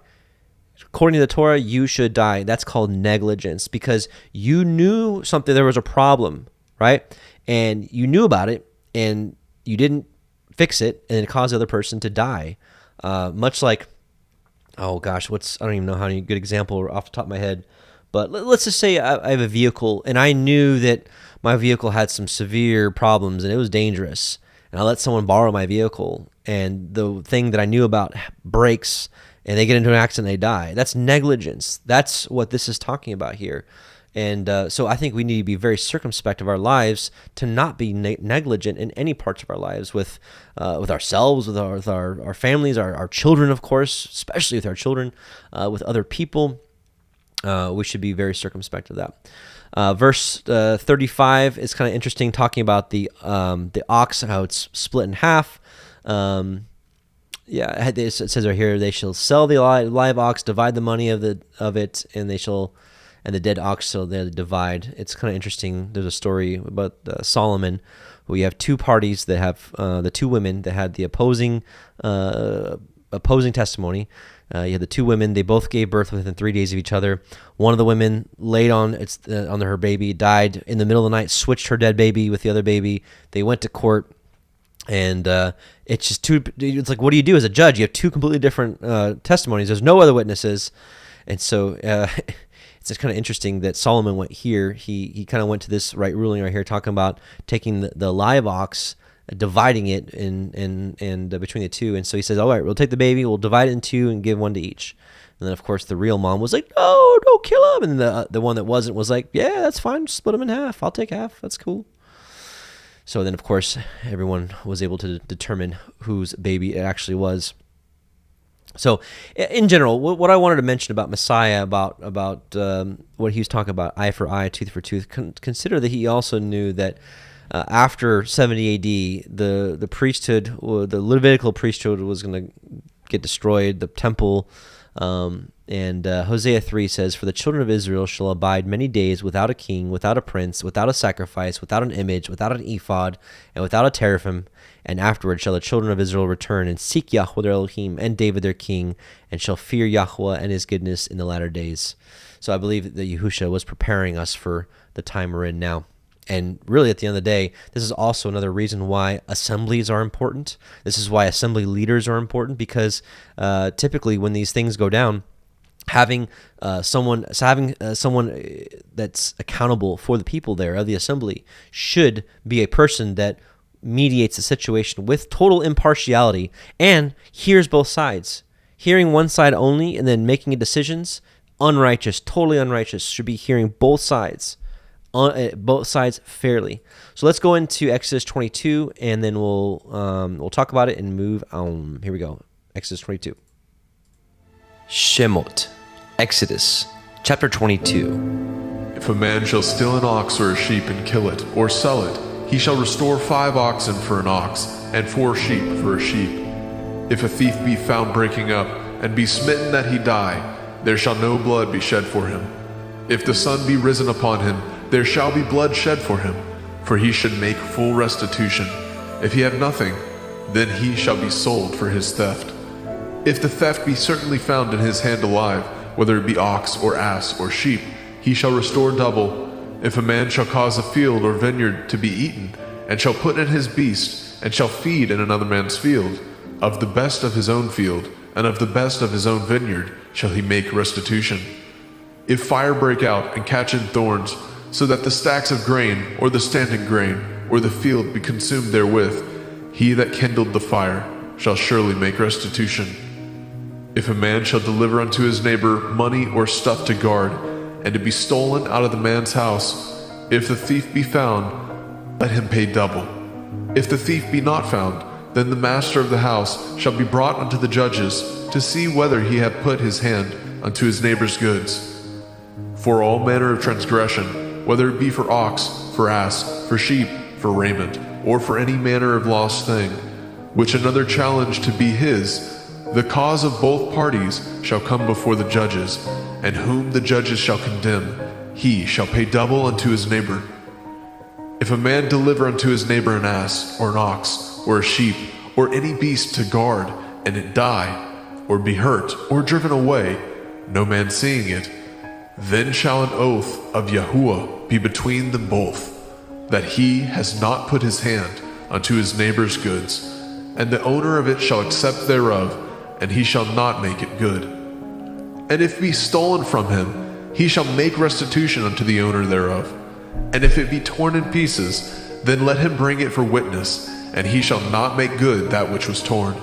according to the Torah, you should die. That's called negligence, because you knew something, there was a problem, right? And you knew about it, and you didn't fix it, and it caused the other person to die. Much like, oh gosh, I don't even know how any good example off the top of my head, but let's just say I have a vehicle, and I knew that my vehicle had some severe problems, and it was dangerous, and I let someone borrow my vehicle, and the thing that I knew about breaks, and they get into an accident, they die. That's negligence. That's what this is talking about here. And so I think we need to be very circumspect of our lives to not be negligent in any parts of our lives, with ourselves, with our families, our children, of course, especially with our children, with other people. We should be very circumspect of that. Verse 35 is kind of interesting, talking about the ox, how it's split in half. Yeah, it says right here, they shall sell the live ox, divide the money of it, and the dead ox shall they divide. It's kind of interesting. There's a story about Solomon. We have two parties that have the two women that had the opposing testimony. You had the two women; they both gave birth within 3 days of each other. One of the women laid on her baby, died in the middle of the night, switched her dead baby with the other baby. They went to court. And it's just it's like, what do you do as a judge? You have two completely different testimonies. There's no other witnesses. And so it's just kind of interesting that Solomon went here. He kind of went to this right ruling right here, talking about taking the live ox, dividing it in between the two. And so he says, all right, we'll take the baby, we'll divide it in two and give one to each. And then, of course, the real mom was like, no, don't kill him. And the one that wasn't was like, yeah, that's fine. Just split him in half. I'll take half. That's cool. So then, of course, everyone was able to determine whose baby it actually was. So, in general, what I wanted to mention about Messiah, about what he was talking about, eye for eye, tooth for tooth, consider that he also knew that after 70 AD, the priesthood, the Levitical priesthood, was going to get destroyed. The temple. And Hosea 3 says, for the children of Israel shall abide many days without a king, without a prince, without a sacrifice, without an image, without an ephod, and without a teraphim. And afterward shall the children of Israel return and seek Yahweh their Elohim and David their king, and shall fear Yahweh and his goodness in the latter days. So I believe that Yahusha was preparing us for the time we're in now. And really, at the end of the day, this is also another reason why assemblies are important. This is why assembly leaders are important, because typically when these things go down, having someone that's accountable for the people there of the assembly should be a person that mediates the situation with total impartiality and hears both sides. Hearing one side only and then making decisions, unrighteous, totally unrighteous. Should be hearing both sides. Both sides fairly. So let's go into Exodus 22, and then we'll talk about it and move on. Here we go. Exodus 22. Shemot, Exodus, chapter 22. If a man shall steal an ox or a sheep and kill it, or sell it, he shall restore 5 oxen for an ox, and 4 sheep for a sheep. If a thief be found breaking up, and be smitten that he die, there shall no blood be shed for him. If the sun be risen upon him, there shall be blood shed for him, for he should make full restitution. If he have nothing, then he shall be sold for his theft. If the theft be certainly found in his hand alive, whether it be ox or ass or sheep, he shall restore double. If a man shall cause a field or vineyard to be eaten, and shall put in his beast, and shall feed in another man's field, of the best of his own field, and of the best of his own vineyard, shall he make restitution. If fire break out and catch in thorns, so that the stacks of grain, or the standing grain, or the field be consumed therewith, he that kindled the fire shall surely make restitution. If a man shall deliver unto his neighbor money or stuff to guard, and to be stolen out of the man's house, if the thief be found, let him pay double. If the thief be not found, then the master of the house shall be brought unto the judges, to see whether he have put his hand unto his neighbor's goods. For all manner of transgression, whether it be for ox, for ass, for sheep, for raiment, or for any manner of lost thing, which another challenged to be his, the cause of both parties shall come before the judges, and whom the judges shall condemn, he shall pay double unto his neighbor. If a man deliver unto his neighbor an ass, or an ox, or a sheep, or any beast to guard, and it die, or be hurt, or driven away, no man seeing it, then shall an oath of Yahuwah be between them both, that he has not put his hand unto his neighbor's goods, and the owner of it shall accept thereof, and he shall not make it good. And if it be stolen from him, he shall make restitution unto the owner thereof. And if it be torn in pieces, then let him bring it for witness, and he shall not make good that which was torn.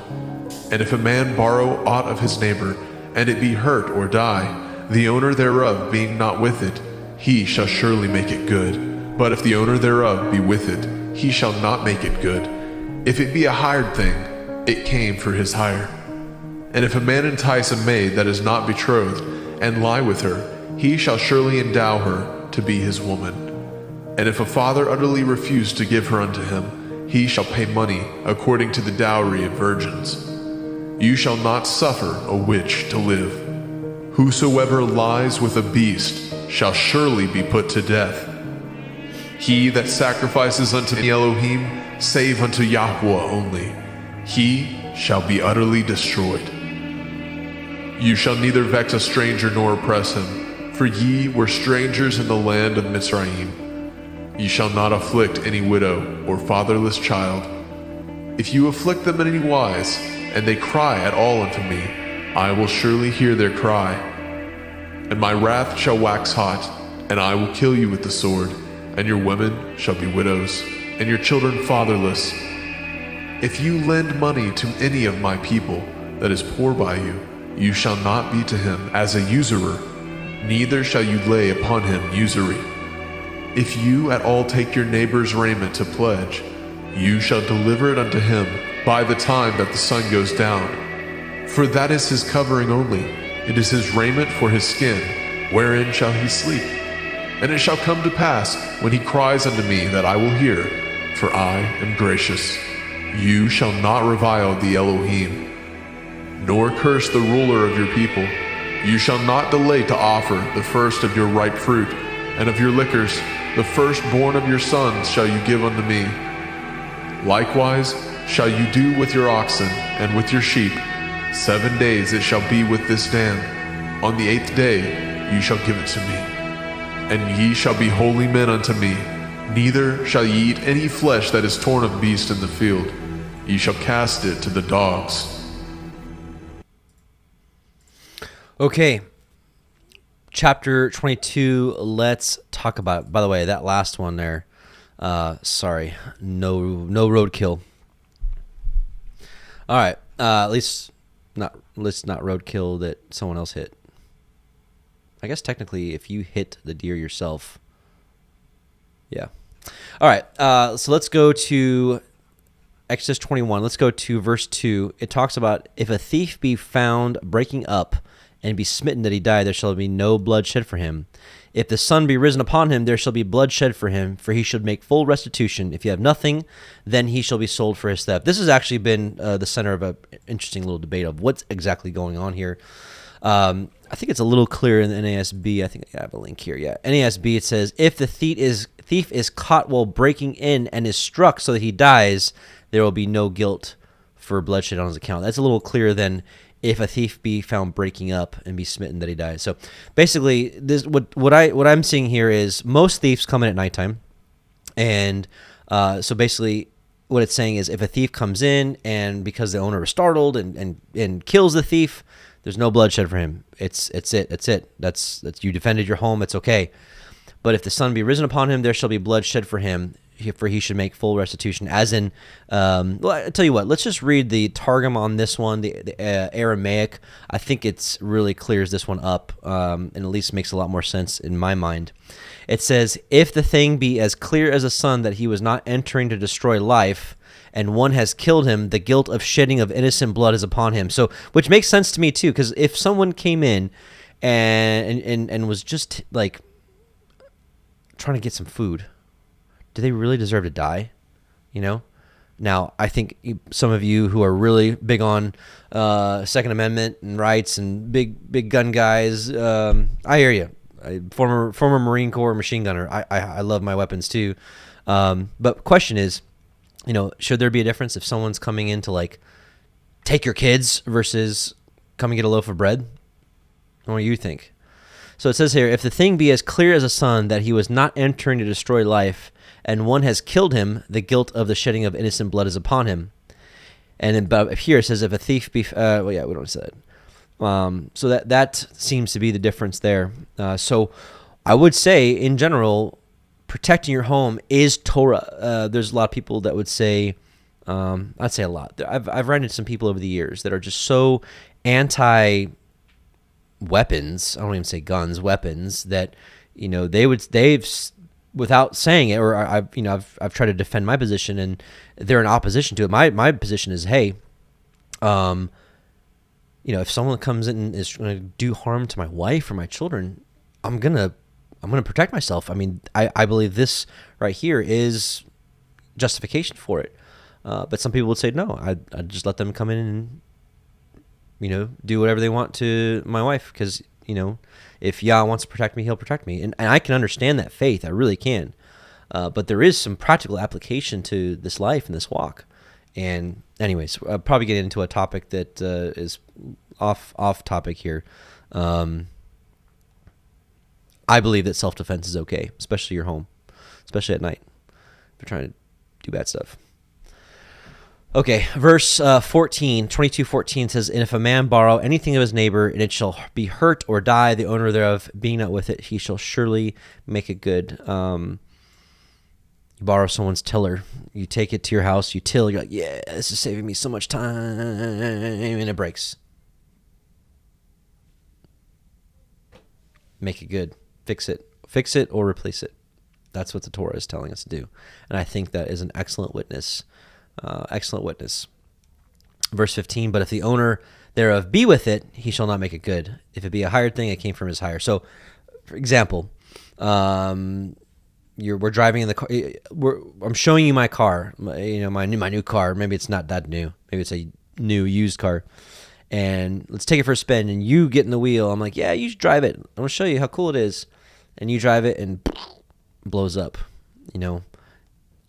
And if a man borrow aught of his neighbor, and it be hurt or die, the owner thereof being not with it, he shall surely make it good. But if the owner thereof be with it, he shall not make it good. If it be a hired thing, it came for his hire. And if a man entice a maid that is not betrothed, and lie with her, he shall surely endow her to be his woman. And if a father utterly refuse to give her unto him, he shall pay money according to the dowry of virgins. You shall not suffer a witch to live. Whosoever lies with a beast shall surely be put to death. He that sacrifices unto the Elohim, save unto YHWH only, he shall be utterly destroyed. You shall neither vex a stranger nor oppress him, for ye were strangers in the land of Mizraim. Ye shall not afflict any widow or fatherless child. If you afflict them in any wise, and they cry at all unto me, I will surely hear their cry. And my wrath shall wax hot, and I will kill you with the sword, and your women shall be widows, and your children fatherless. If you lend money to any of my people that is poor by you, you shall not be to him as a usurer, neither shall you lay upon him usury. If you at all take your neighbor's raiment to pledge, you shall deliver it unto him by the time that the sun goes down. For that is his covering only, it is his raiment for his skin, wherein shall he sleep. And it shall come to pass, when he cries unto me, that I will hear, for I am gracious. You shall not revile the Elohim, nor curse the ruler of your people. You shall not delay to offer the first of your ripe fruit, and of your liquors, the firstborn of your sons shall you give unto me. Likewise shall you do with your oxen and with your sheep. 7 days it shall be with this dam. On the 8th day you shall give it to me. And ye shall be holy men unto me. Neither shall ye eat any flesh that is torn of beast in the field. Ye shall cast it to the dogs. Okay. Chapter 22, let's talk about it. By the way, that last one there, sorry, no roadkill. All right, at least not roadkill that someone else hit. I guess technically, if you hit the deer yourself, yeah. All right, so let's go to Exodus 21. Let's go to verse 2. It talks about, if a thief be found breaking up and be smitten that he die, there shall be no blood shed for him. If the sun be risen upon him, there shall be blood shed for him, for he should make full restitution. If you have nothing, then he shall be sold for his theft. This has actually been the center of an interesting little debate of what's exactly going on here. I think it's a little clearer in the NASB. I think I have a link here. Yeah, NASB, it says, if the thief is caught while breaking in and is struck so that he dies, there will be no guilt for bloodshed on his account. That's a little clearer than if a thief be found breaking up and be smitten that he dies. So basically, this what I'm seeing here is most thieves come in at nighttime, and so basically what it's saying is if a thief comes in and because the owner is startled and kills the thief, there's no bloodshed for him. It's it. That's you defended your home. It's okay. But if the sun be risen upon him, there shall be blood shed for him, for he should make full restitution. As in, well, I tell you what, let's just read the Targum on this one, the Aramaic. I think it's really clears this one up, and at least makes a lot more sense in my mind. It says, if the thing be as clear as the sun that he was not entering to destroy life, and one has killed him, the guilt of shedding of innocent blood is upon him. So, which makes sense to me too, because if someone came in and was just like trying to get some food, do they really deserve to die? You know? Now, I think some of you who are really big on Second Amendment and rights and big gun guys, I hear you. Former Marine Corps machine gunner. I love my weapons too. But question is, you know, should there be a difference if someone's coming in to like take your kids versus come and get a loaf of bread? What do you think? So it says here, if the thing be as clear as the sun that he was not entering to destroy life, and one has killed him, the guilt of the shedding of innocent blood is upon him. And then here it says, if a thief be, well, yeah, we don't say that. So that seems to be the difference there. So I would say, in general, protecting your home is Torah. There's a lot of people that would say, I'd say a lot. I've run into some people over the years that are just so anti weapons. I don't even say guns, weapons, that, you know, they've without saying it, or I've tried to defend my position, and they're in opposition to it. My position is, hey, you know, if someone comes in and is going to do harm to my wife or my children, I'm gonna protect myself. I mean, I believe this right here is justification for it. But some people would say, no, I'd just let them come in and, do whatever they want to my wife. Because, if Yah wants to protect me, he'll protect me. And I can understand that faith. I really can. But there is some practical application to this life and this walk. And anyways, I'll probably get into a topic that is off topic here. I believe that self-defense is okay, especially your home, especially at night if you're trying to do bad stuff. Okay, verse 22:14 says, "And if a man borrow anything of his neighbor, and it shall be hurt or die, the owner thereof, being not with it, he shall surely make it good." You borrow someone's tiller, you take it to your house, you till, you're like, yeah, this is saving me so much time, and it breaks. Make it good. Fix it or replace it. That's what the Torah is telling us to do. And I think that is an excellent witness. Verse 15, "But if the owner thereof be with it, he shall not make it good. If it be a hired thing, it came from his hire." So, for example, we're driving in the car. I'm showing you my car, my new car. Maybe it's not that new. Maybe it's a new used car. And let's take it for a spin. And you get in the wheel. I'm like, yeah, you should drive it. I'm gonna show you how cool it is. And you drive it and blows up.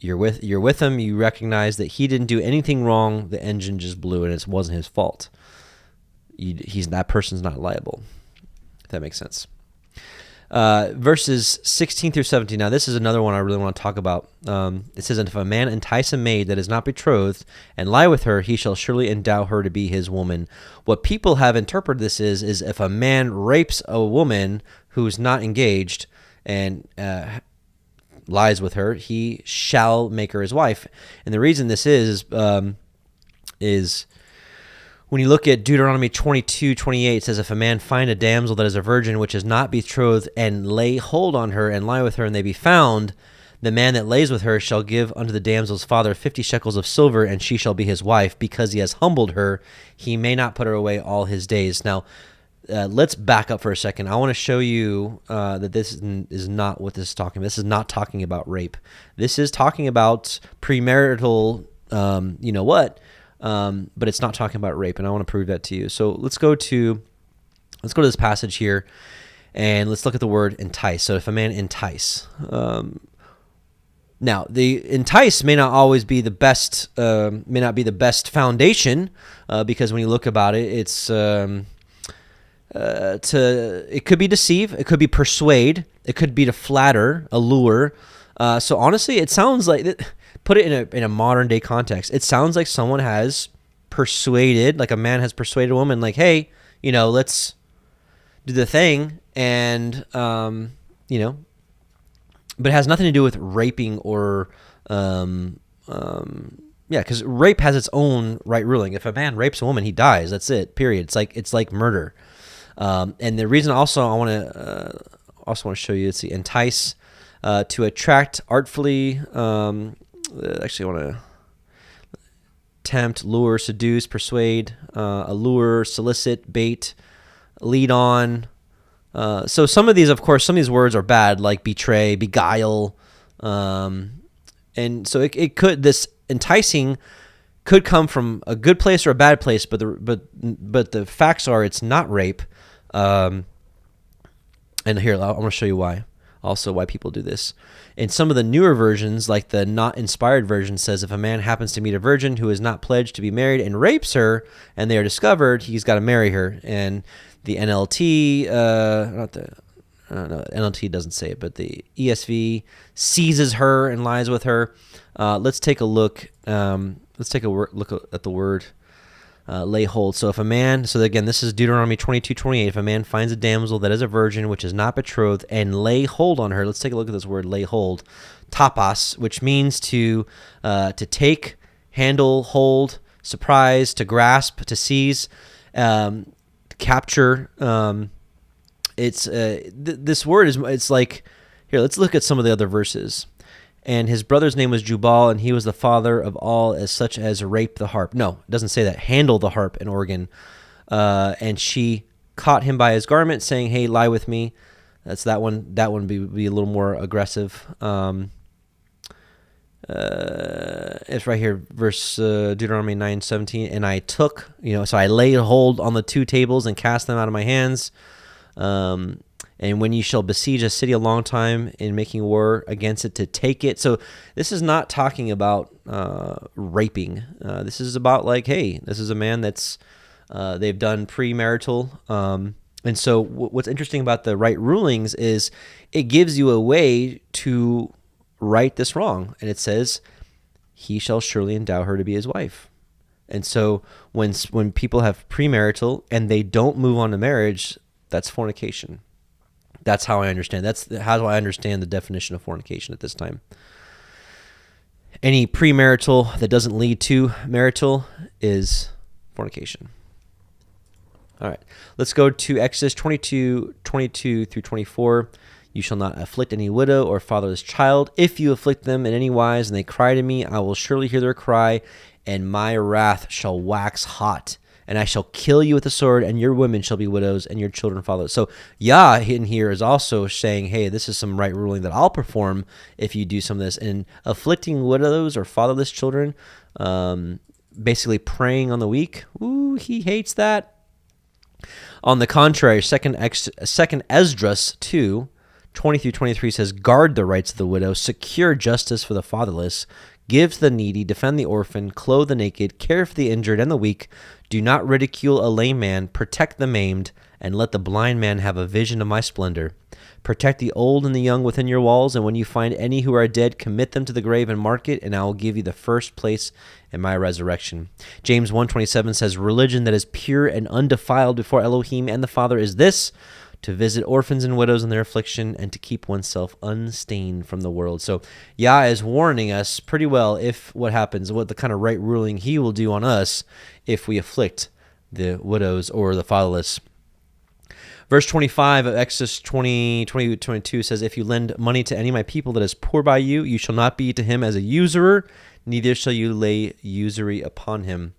You're with him. You recognize that he didn't do anything wrong. The engine just blew, and it wasn't his fault. That person's not liable. If that makes sense. Verses 16 through 17. Now, this is another one I really want to talk about. It says, "And if a man entice a maid that is not betrothed and lie with her, he shall surely endow her to be his woman." What people have interpreted this is if a man rapes a woman who's not engaged and lies with her, he shall make her his wife. And the reason this is when you look at Deuteronomy 22:28, it says, "If a man find a damsel that is a virgin, which is not betrothed, and lay hold on her, and lie with her, and they be found, the man that lays with her shall give unto the damsel's father 50 shekels of silver, and she shall be his wife, because he has humbled her. He may not put her away all his days." Now, let's back up for a second. I want to show you that this is not what this is talking about. This is not talking about rape. This is talking about premarital, but it's not talking about rape, and I want to prove that to you. So let's go to this passage here, and let's look at the word entice. So if a man entice, now the entice may not always be the best, may not be the best foundation, because when you look about it, it's it could be deceive, it could be persuade, it could be to flatter, allure. So honestly, it sounds like, put it in a modern day context, it sounds like someone has persuaded, like a man has persuaded a woman, like, hey, let's do the thing, and but it has nothing to do with raping or because rape has its own right ruling. If a man rapes a woman, he dies. That's it. Period. It's like murder. And the reason also I want to show you, it's the entice, to attract artfully. Actually, I want to tempt, lure, seduce, persuade, allure, solicit, bait, lead on. So some of these words are bad, like betray, beguile, and so it could, this enticing could come from a good place or a bad place, but the facts are it's not rape. And here, I'm going to show you why. Also, why people do this. In some of the newer versions, like the not inspired version, says if a man happens to meet a virgin who is not pledged to be married and rapes her, and they are discovered, he's got to marry her. And the NLT, NLT doesn't say it, but the ESV seizes her and lies with her. Let's take a look. Let's take a look at the word lay hold. So if a man, so again, this is Deuteronomy 22:28. If a man finds a damsel that is a virgin, which is not betrothed, and lay hold on her, let's take a look at this word lay hold, tapas, which means to take, handle, hold, surprise, to grasp, to seize, to capture. It's this word is, it's like, here, let's look at some of the other verses. And his brother's name was Jubal, and he was the father of all as such as rape the harp. No, it doesn't say that. Handle the harp and organ. And she caught him by his garment, saying, "Hey, lie with me." That's that one. That one would be a little more aggressive. It's right here, verse Deuteronomy 9:17. And I took, so I laid hold on the two tables and cast them out of my hands. And when you shall besiege a city a long time in making war against it to take it. So this is not talking about raping. This is about like, hey, this is a man that's they've done premarital. And so what's interesting about the right rulings is it gives you a way to right this wrong. And it says, he shall surely endow her to be his wife. And so when people have premarital and they don't move on to marriage, that's fornication. That's how I understand. That's how I understand the definition of fornication at this time. Any premarital that doesn't lead to marital is fornication. All right, let's go to Exodus 22 through 24. You shall not afflict any widow or fatherless child. If you afflict them in any wise and they cry to me, I will surely hear their cry, and my wrath shall wax hot. And I shall kill you with the sword, and your women shall be widows, and your children fatherless. So Yah in here is also saying, hey, this is some right ruling that I'll perform if you do some of this. And afflicting widows or fatherless children, basically preying on the weak, ooh, he hates that. On the contrary, second Esdras 2, 20 through 23 says, guard the rights of the widow, secure justice for the fatherless, give to the needy, defend the orphan, clothe the naked, care for the injured and the weak. Do not ridicule a lame man, protect the maimed, and let the blind man have a vision of my splendor. Protect the old and the young within your walls, and when you find any who are dead, commit them to the grave and mark it, and I will give you the first place in my resurrection. James 1:27 says, religion that is pure and undefiled before Elohim and the Father is this, to visit orphans and widows in their affliction, and to keep oneself unstained from the world. So Yah is warning us pretty well if what happens, what the kind of right ruling he will do on us if we afflict the widows or the fatherless. Verse 25 of Exodus 22 says, if you lend money to any of my people that is poor by you, you shall not be to him as a usurer, neither shall you lay usury upon him.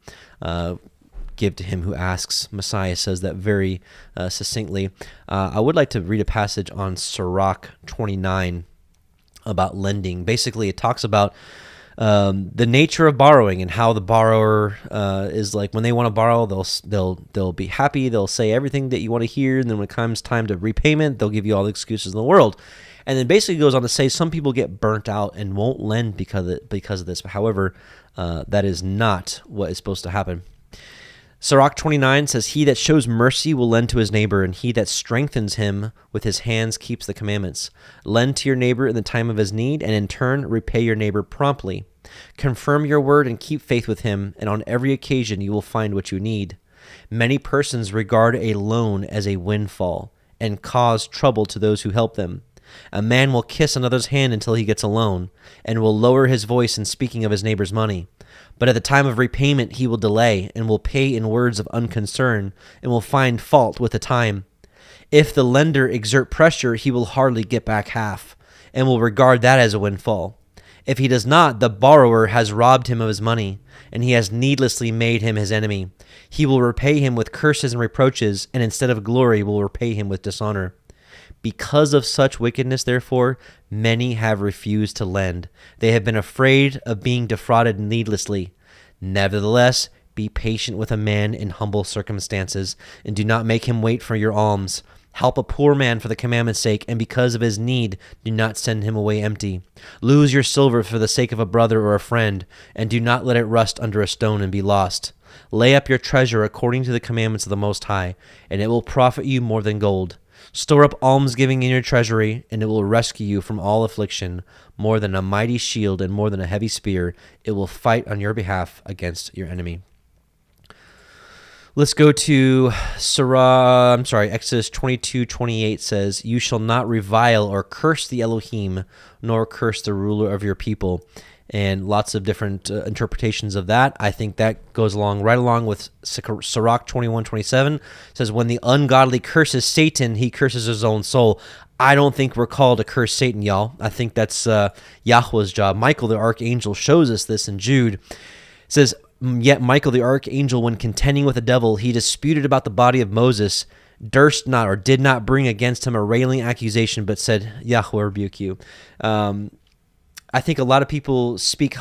Give to him who asks. Messiah says that very succinctly. I would like to read a passage on Sirach 29 about lending. Basically, it talks about the nature of borrowing and how the borrower is like when they want to borrow, they'll be happy. They'll say everything that you want to hear, and then when it comes time to repayment, they'll give you all the excuses in the world. And then basically goes on to say some people get burnt out and won't lend because of this. However, that is not what is supposed to happen. Sirach 29 says, he that shows mercy will lend to his neighbor, and he that strengthens him with his hands keeps the commandments. Lend to your neighbor in the time of his need, and in turn repay your neighbor promptly. Confirm your word and keep faith with him, and on every occasion you will find what you need. Many persons regard a loan as a windfall and cause trouble to those who help them. A man will kiss another's hand until he gets a loan, and will lower his voice in speaking of his neighbor's money. But at the time of repayment he will delay, and will pay in words of unconcern, and will find fault with the time. If the lender exert pressure, he will hardly get back half, and will regard that as a windfall. If he does not, the borrower has robbed him of his money, and he has needlessly made him his enemy. He will repay him with curses and reproaches, and instead of glory will repay him with dishonor. Because of such wickedness, therefore, many have refused to lend. They have been afraid of being defrauded needlessly. Nevertheless, be patient with a man in humble circumstances, and do not make him wait for your alms. Help a poor man for the commandment's sake, and because of his need, do not send him away empty. Lose your silver for the sake of a brother or a friend, and do not let it rust under a stone and be lost. Lay up your treasure according to the commandments of the Most High, and it will profit you more than gold. Store up almsgiving in your treasury, and it will rescue you from all affliction. More than a mighty shield and more than a heavy spear, it will fight on your behalf against your enemy. Let's go to Exodus 22:28 says, you shall not revile or curse the Elohim, nor curse the ruler of your people. And lots of different interpretations of that. I think that goes right along with Sirach 21:27. Says, when the ungodly curses Satan, he curses his own soul. I don't think we're called to curse Satan, y'all. I think that's Yahweh's job. Michael the archangel shows us this in Jude. It says, yet Michael the archangel, when contending with the devil, he disputed about the body of Moses, durst not or did not bring against him a railing accusation, but said, Yahweh rebuke you. I think a lot of people speak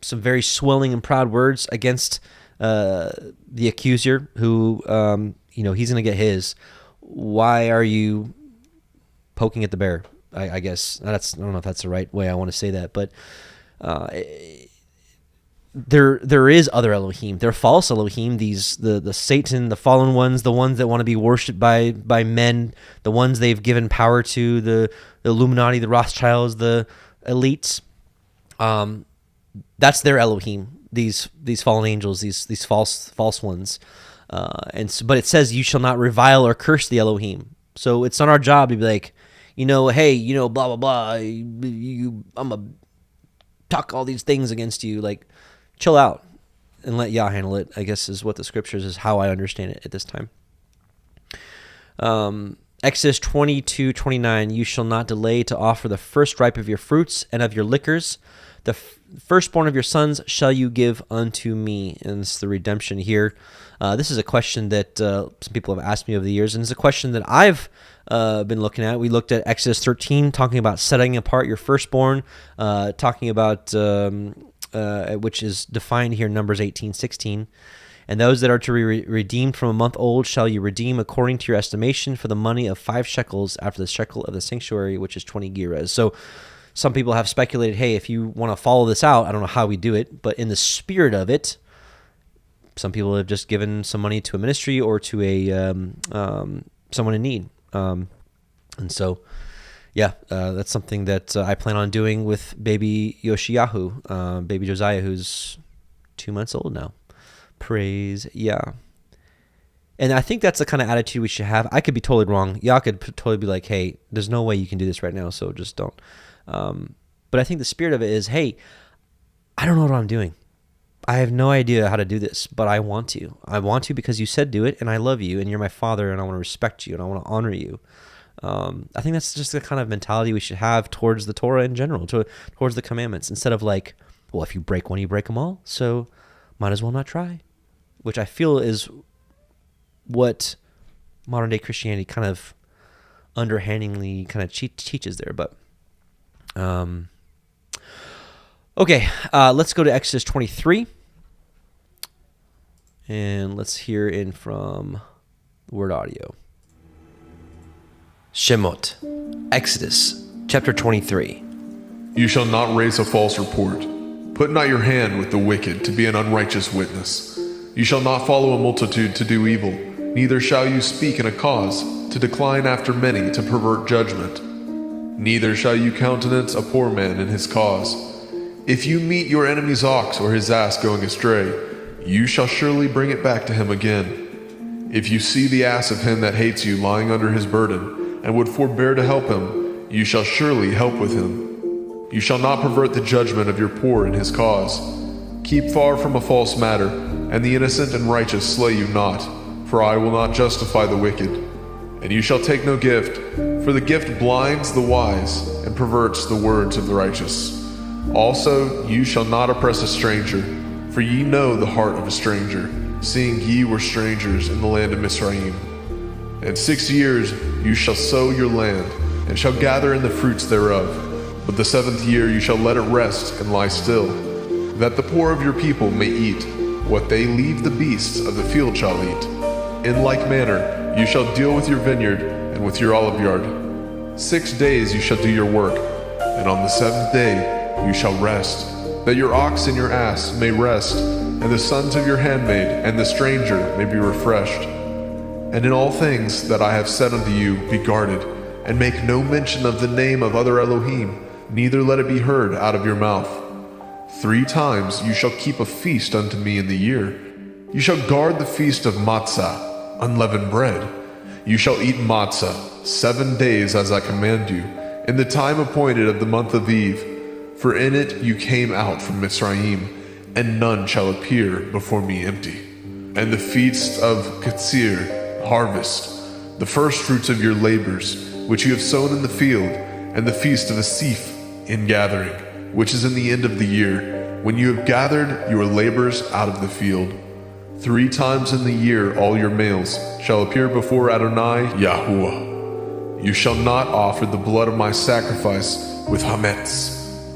some very swelling and proud words against the accuser who, he's going to get his. Why are you poking at the bear? I guess I don't know if that's the right way I want to say that, but there is other Elohim. They're false Elohim. The Satan, the fallen ones, the ones that want to be worshipped by men, the ones they've given power to, the Illuminati, the Rothschilds, the elites. That's their Elohim. These fallen angels, these false ones. But it says you shall not revile or curse the Elohim. So it's not our job to be like, hey, blah blah blah. I'm a talk all these things against you. Like, chill out and let Yah handle it, I guess is what the scriptures is how I understand it at this time. Exodus 22:29, you shall not delay to offer the first ripe of your fruits and of your liquors. The firstborn of your sons shall you give unto me. And it's the redemption here. This is a question that some people have asked me over the years, and it's a question that I've been looking at. We looked at Exodus 13, talking about setting apart your firstborn, talking about, which is defined here in Numbers 18:16. And those that are to be redeemed from a month old shall you redeem according to your estimation for the money of 5 shekels after the shekel of the sanctuary, which is 20 gerahs. So some people have speculated, hey, if you want to follow this out, I don't know how we do it, but in the spirit of it, some people have just given some money to a ministry or to a someone in need. And so, that's something that I plan on doing with baby Yoshiyahu, baby Josiah, who's 2 months old now. Praise Yah. And I think that's the kind of attitude we should have. I could be totally wrong. Yah could totally be like, hey, there's no way you can do this right now, so just don't. But I think the spirit of it is, hey, I don't know what I'm doing. I have no idea how to do this, but I want to. I want to because you said do it, and I love you, and you're my father, and I want to respect you, and I want to honor you. I think that's just the kind of mentality we should have towards the Torah in general, towards the commandments, instead of like, well, if you break one, you break them all, so might as well not try, which I feel is what modern-day Christianity kind of underhandingly kind of teaches there, but... Okay, let's go to Exodus 23, and let's hear in from Word Audio. Shemot, Exodus, chapter 23. You shall not raise a false report. Put not your hand with the wicked to be an unrighteous witness. You shall not follow a multitude to do evil, neither shall you speak in a cause to decline after many to pervert judgment. Neither shall you countenance a poor man in his cause. If you meet your enemy's ox or his ass going astray, you shall surely bring it back to him again. If you see the ass of him that hates you lying under his burden, and would forbear to help him, you shall surely help with him. You shall not pervert the judgment of your poor in his cause. Keep far from a false matter, and the innocent and righteous slay you not, for I will not justify the wicked. And you shall take no gift, for the gift blinds the wise, and perverts the words of the righteous. Also, you shall not oppress a stranger, for ye know the heart of a stranger, seeing ye were strangers in the land of Mizraim. And 6 years you shall sow your land, and shall gather in the fruits thereof. But the 7th year you shall let it rest and lie still, that the poor of your people may eat. What they leave the beasts of the field shall eat. In like manner you shall deal with your vineyard and with your olive yard. 6 days you shall do your work, and on the 7th day you shall rest, that your ox and your ass may rest, and the sons of your handmaid and the stranger may be refreshed. And in all things that I have said unto you, be guarded, and make no mention of the name of other Elohim, neither let it be heard out of your mouth. 3 times you shall keep a feast unto me in the year. You shall guard the feast of matzah, unleavened bread. You shall eat matzah 7 days as I command you, in the time appointed of the month of Eve. For in it you came out from Mizraim, and none shall appear before me empty. And the feast of Katsir, harvest, the first fruits of your labors, which you have sown in the field, and the feast of Asif, in gathering, which is in the end of the year, when you have gathered your labors out of the field. 3 times in the year all your males shall appear before Adonai YHWH. You shall not offer the blood of my sacrifice with hametz,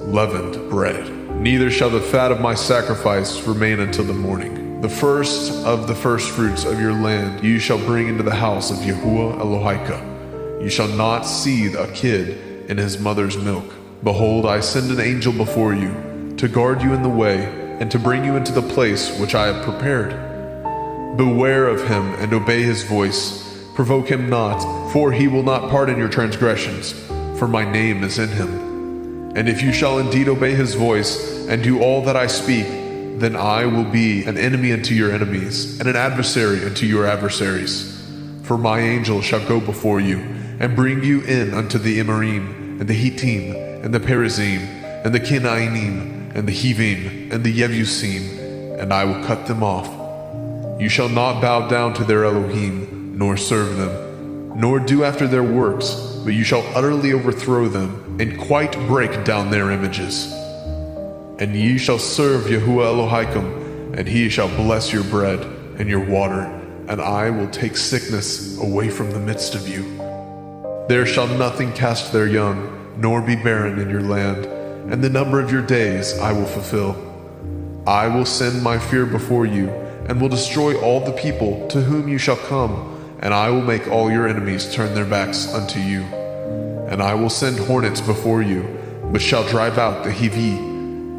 leavened bread. Neither shall the fat of my sacrifice remain until the morning. The first of the firstfruits of your land you shall bring into the house of YHWH. You shall not seethe a kid in his mother's milk. Behold, I send an angel before you, to guard you in the way, and to bring you into the place which I have prepared. Beware of him, and obey his voice. Provoke him not, for he will not pardon your transgressions, for my name is in him. And if you shall indeed obey his voice, and do all that I speak, then I will be an enemy unto your enemies, and an adversary unto your adversaries. For my angel shall go before you, and bring you in unto the Emorym, and the Hittim, and the Perizim, and the Kenainim, and the Hivim, and the Yevusim, and I will cut them off. You shall not bow down to their Elohim, nor serve them, nor do after their works, but you shall utterly overthrow them, and quite break down their images. And ye shall serve Yahuwah Elohim, and he shall bless your bread and your water, and I will take sickness away from the midst of you. There shall nothing cast their young, nor be barren in your land, and the number of your days I will fulfill. I will send my fear before you, and will destroy all the people to whom you shall come, and I will make all your enemies turn their backs unto you. And I will send hornets before you, which shall drive out the Hivi,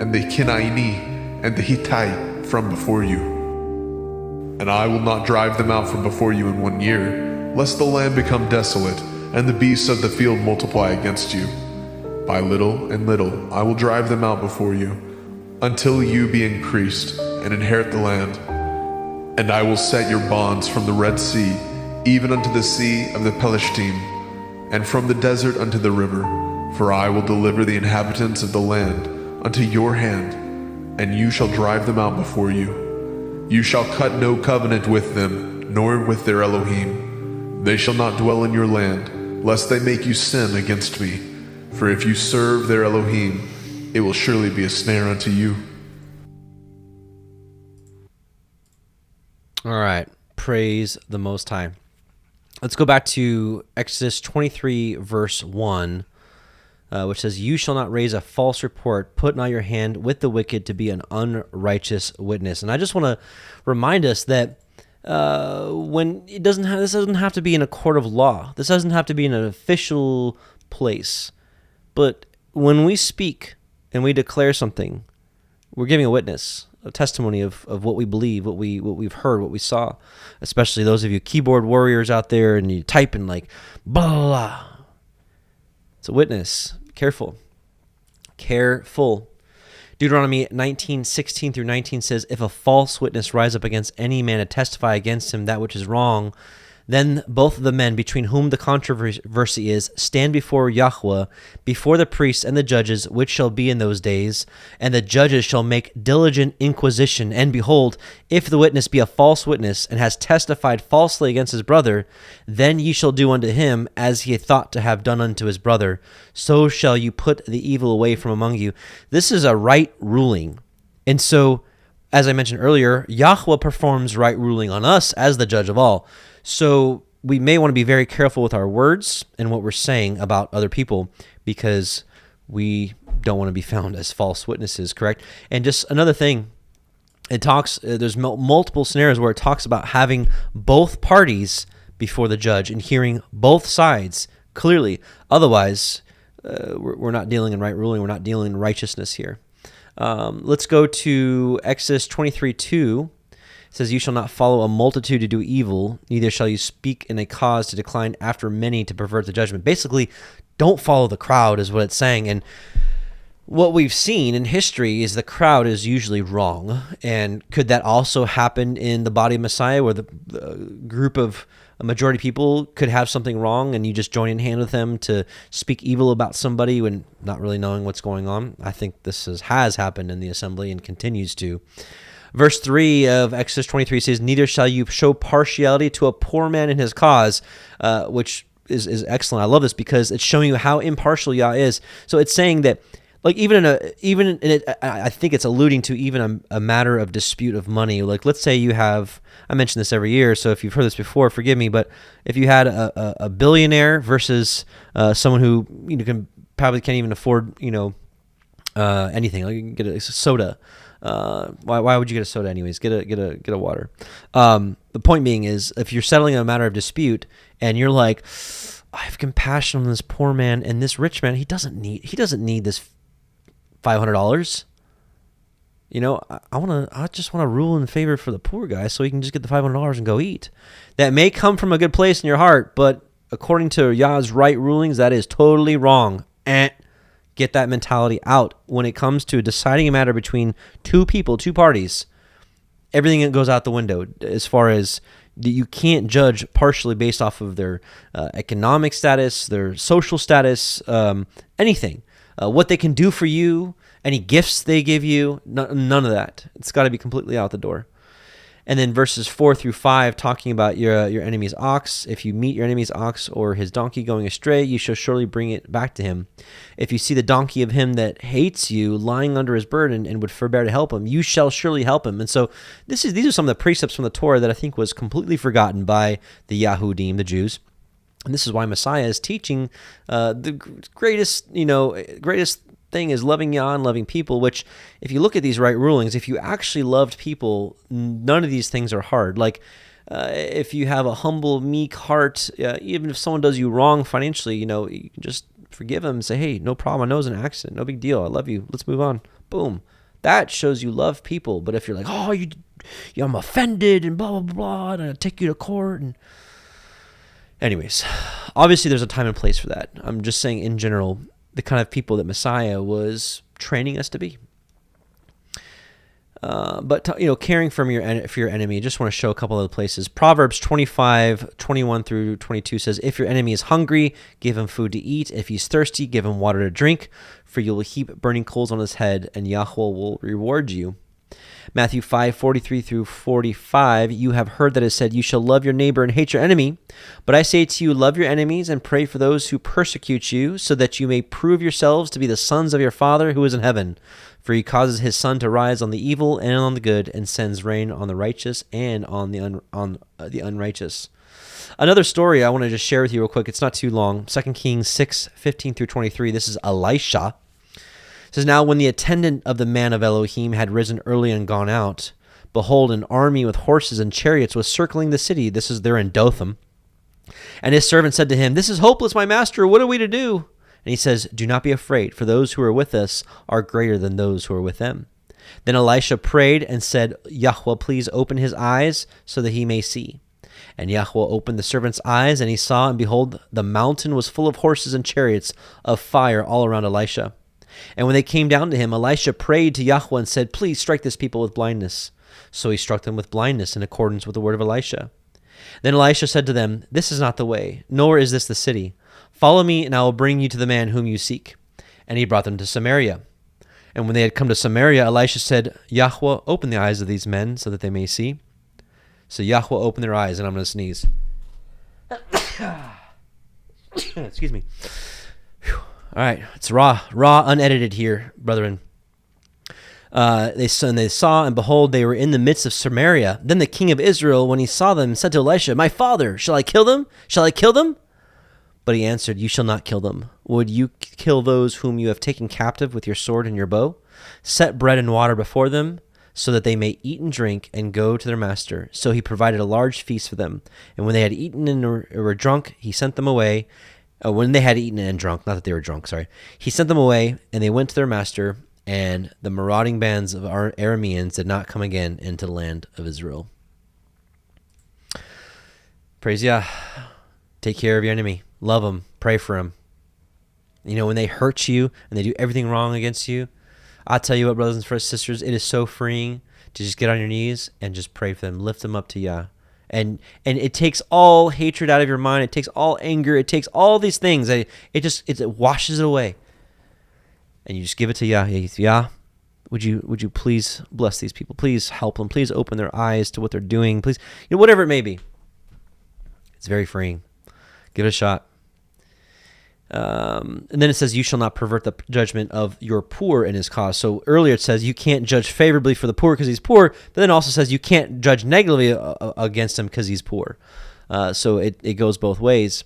and the Kenaini, and the Hittite from before you. And I will not drive them out from before you in 1 year, lest the land become desolate, and the beasts of the field multiply against you. By little and little I will drive them out before you, until you be increased, and inherit the land. And I will set your bonds from the Red Sea, even unto the sea of the Pelishtim, and from the desert unto the river. For I will deliver the inhabitants of the land unto your hand, and you shall drive them out before you. You shall cut no covenant with them, nor with their Elohim. They shall not dwell in your land, lest they make you sin against me. For if you serve their Elohim, it will surely be a snare unto you. All right. Praise the Most High. Let's go back to Exodus 23, verse 1. Which says, you shall not raise a false report, put not your hand with the wicked to be an unrighteous witness. And I just want to remind us that when this doesn't have to be in a court of law. This doesn't have to be in an official place. But when we speak and we declare something, we're giving a witness, a testimony of what we believe, what we've heard, what we saw. Especially those of you keyboard warriors out there, and you type in like blah blah blah. It's a witness. Careful. Deuteronomy 19:16 through 19 says, if a false witness rise up against any man to testify against him that which is wrong, then both of the men between whom the controversy is stand before Yahweh, before the priests and the judges, which shall be in those days, and the judges shall make diligent inquisition. And behold, if the witness be a false witness, and has testified falsely against his brother, then ye shall do unto him as he thought to have done unto his brother. So shall you put the evil away from among you. This is a right ruling. And so, as I mentioned earlier, Yahweh performs right ruling on us as the judge of all. So we may want to be very careful with our words and what we're saying about other people, because we don't want to be found as false witnesses, correct? And just another thing, it talks, there's multiple scenarios where it talks about having both parties before the judge and hearing both sides clearly. Otherwise, we're not dealing in right ruling. We're not dealing in righteousness here. Let's go to Exodus 23:2. It says, you shall not follow a multitude to do evil, neither shall you speak in a cause to decline after many to pervert the judgment. Basically, don't follow the crowd is what it's saying. And what we've seen in history is the crowd is usually wrong. And could that also happen in the body of Messiah, where the group of a majority of people could have something wrong and you just join in hand with them to speak evil about somebody when not really knowing what's going on? I think this has happened in the assembly and continues to. Verse 3 of Exodus 23 says, neither shall you show partiality to a poor man in his cause, which is excellent. I love this because it's showing you how impartial Yah is. So it's saying that, like, I think it's alluding to even a matter of dispute of money. Like, let's say you have, I mention this every year, so if you've heard this before, forgive me, but if you had a billionaire versus someone who probably can't even afford, Anything. Like you can get a soda. Why would you get a soda anyways? Get a water. The point being is, if you're settling a matter of dispute and you're like, I have compassion on this poor man and this rich man, he doesn't need this $500. I just want to rule in favor for the poor guy so he can just get the $500 and go eat. That may come from a good place in your heart, but according to Yah's right rulings, that is totally wrong. Get that mentality out. When it comes to deciding a matter between two people, two parties, everything goes out the window as far as you can't judge partially based off of their economic status, their social status, anything. What they can do for you, any gifts they give you, none of that. It's got to be completely out the door. And then verses 4 through 5 talking about your enemy's ox. If you meet your enemy's ox or his donkey going astray, you shall surely bring it back to him. If you see the donkey of him that hates you lying under his burden and would forbear to help him, you shall surely help him. And so these are some of the precepts from the Torah that I think was completely forgotten by the Yahudim, the Jews. And this is why Messiah is teaching the greatest thing is loving Yah and loving people, which if you look at these right rulings, if you actually loved people, none of these things are hard. Like if you have a humble, meek heart, even if someone does you wrong financially, you can just forgive them and say, hey, no problem. I know it was an accident. No big deal. I love you. Let's move on. Boom. That shows you love people. But if you're like, oh, I'm offended and blah, blah, blah, and I take you to court. And anyways, obviously there's a time and place for that. I'm just saying in general, the kind of people that Messiah was training us to be. But caring for your enemy, I just want to show a couple other places. Proverbs 25:21 through 22 says, if your enemy is hungry, give him food to eat. If he's thirsty, give him water to drink, for you will heap burning coals on his head, and Yahweh will reward you. Matthew 5:43 through 45, you have heard that it said, you shall love your neighbor and hate your enemy. But I say to you, love your enemies and pray for those who persecute you, so that you may prove yourselves to be the sons of your Father who is in heaven. For he causes his sun to rise on the evil and on the good, and sends rain on the righteous and on the unrighteous. Another story I want to just share with you real quick. It's not too long. 2 Kings 6:15 through 23. This is Elisha. It says, now when the attendant of the man of Elohim had risen early and gone out, behold, an army with horses and chariots was circling the city. They're in Dothan. And his servant said to him, this is hopeless, my master. What are we to do? And he says, do not be afraid, for those who are with us are greater than those who are with them. Then Elisha prayed and said, Yahweh, please open his eyes so that he may see. And Yahweh opened the servant's eyes, and he saw, and behold, the mountain was full of horses and chariots of fire all around Elisha. And when they came down to him, Elisha prayed to Yahweh and said, please strike this people with blindness. So he struck them with blindness in accordance with the word of Elisha. Then Elisha said to them, this is not the way, nor is this the city. Follow me, and I will bring you to the man whom you seek. And he brought them to Samaria. And when they had come to Samaria, Elisha said, Yahweh, open the eyes of these men so that they may see. So Yahweh opened their eyes, and I'm going to sneeze. Excuse me. Whew. All right, it's raw, unedited here, brethren. They saw, and behold, they were in the midst of Samaria. Then the king of Israel, when he saw them, said to Elisha, my father, shall I kill them? Shall I kill them? But he answered, you shall not kill them. Would you kill those whom you have taken captive with your sword and your bow? Set bread and water before them, so that they may eat and drink and go to their master. So he provided a large feast for them. And when they had eaten and were drunk, he sent them away. When they had eaten and drunk, not that they were drunk, sorry. He sent them away, and they went to their master, and the marauding bands of our Arameans did not come again into the land of Israel. Praise Yah. Take care of your enemy. Love them. Pray for them. When they hurt you and they do everything wrong against you, I tell you what, brothers and sisters, it is so freeing to just get on your knees and just pray for them. Lift them up to Yah. And it takes all hatred out of your mind. It takes all anger. It takes all these things. It washes it away. And you just give it to Yah. Yah, would you please bless these people? Please help them. Please open their eyes to what they're doing. Please, whatever it may be. It's very freeing. Give it a shot. And then it says, you shall not pervert the judgment of your poor in his cause. So earlier it says you can't judge favorably for the poor because he's poor, but then it also says you can't judge negatively against him because he's poor. So it goes both ways.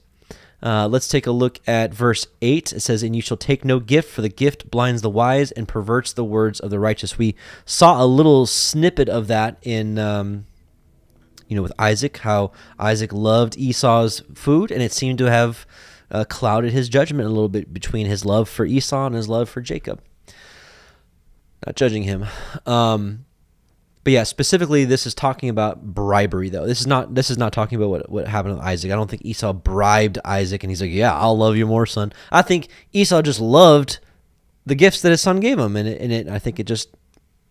Let's take a look at verse 8. It says, "And you shall take no gift, for the gift blinds the wise and perverts the words of the righteous." We saw a little snippet of that in, with Isaac, how Isaac loved Esau's food, and it seemed to have clouded his judgment a little bit between his love for Esau and his love for Jacob. Not judging him. But yeah, specifically, this is talking about bribery, though. This is not talking about what happened with Isaac. I don't think Esau bribed Isaac, and he's like, "Yeah, I'll love you more, son." I think Esau just loved the gifts that his son gave him, and I think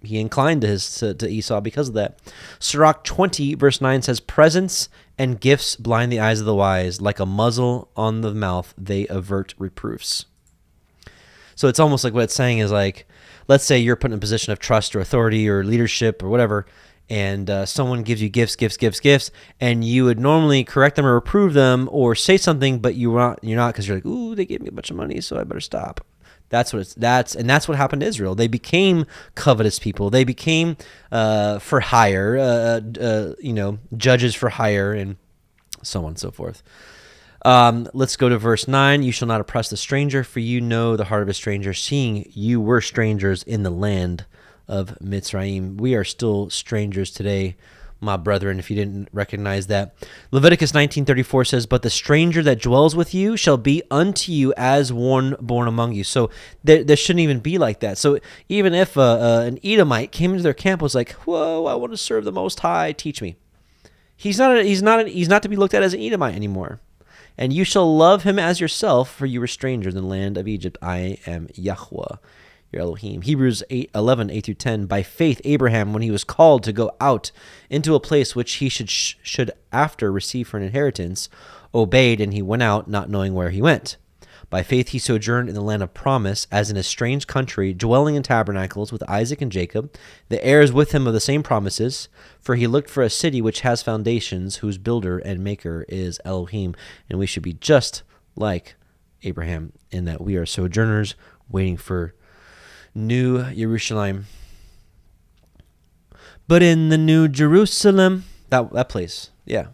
he inclined to Esau because of that. Sirach 20 verse 9 says, "Presents and gifts blind the eyes of the wise, like a muzzle on the mouth they avert reproofs." So it's almost like what it's saying is like, let's say you're put in a position of trust or authority or leadership or whatever, and someone gives you gifts, and you would normally correct them or reprove them or say something, but you're not because you're like, "Ooh, they gave me a bunch of money, so I better stop." That's what happened to Israel. They became covetous people. They became for hire, judges for hire, and so on and so forth. Let's go to verse 9. "You shall not oppress the stranger, for you know the heart of a stranger, seeing you were strangers in the land of Mitzrayim." We are still strangers today, my brethren, if you didn't recognize that. Leviticus 19:34 says, "But the stranger that dwells with you shall be unto you as one born among you." So there shouldn't even be like that. So even if an Edomite came into their camp and was like, "Whoa, I want to serve the Most High, teach me," he's not to be looked at as an Edomite anymore. "And you shall love him as yourself, for you were strangers in the land of Egypt. I am YHWH, your Elohim." Hebrews 8:11, 8-10. "By faith Abraham, when he was called to go out into a place which he should after receive for an inheritance, obeyed, and he went out, not knowing where he went. By faith he sojourned in the land of promise, as in a strange country, dwelling in tabernacles with Isaac and Jacob, the heirs with him of the same promises. For he looked for a city which has foundations, whose builder and maker is Elohim." And we should be just like Abraham in that we are sojourners waiting for New Jerusalem. But in the New Jerusalem, that place, yeah.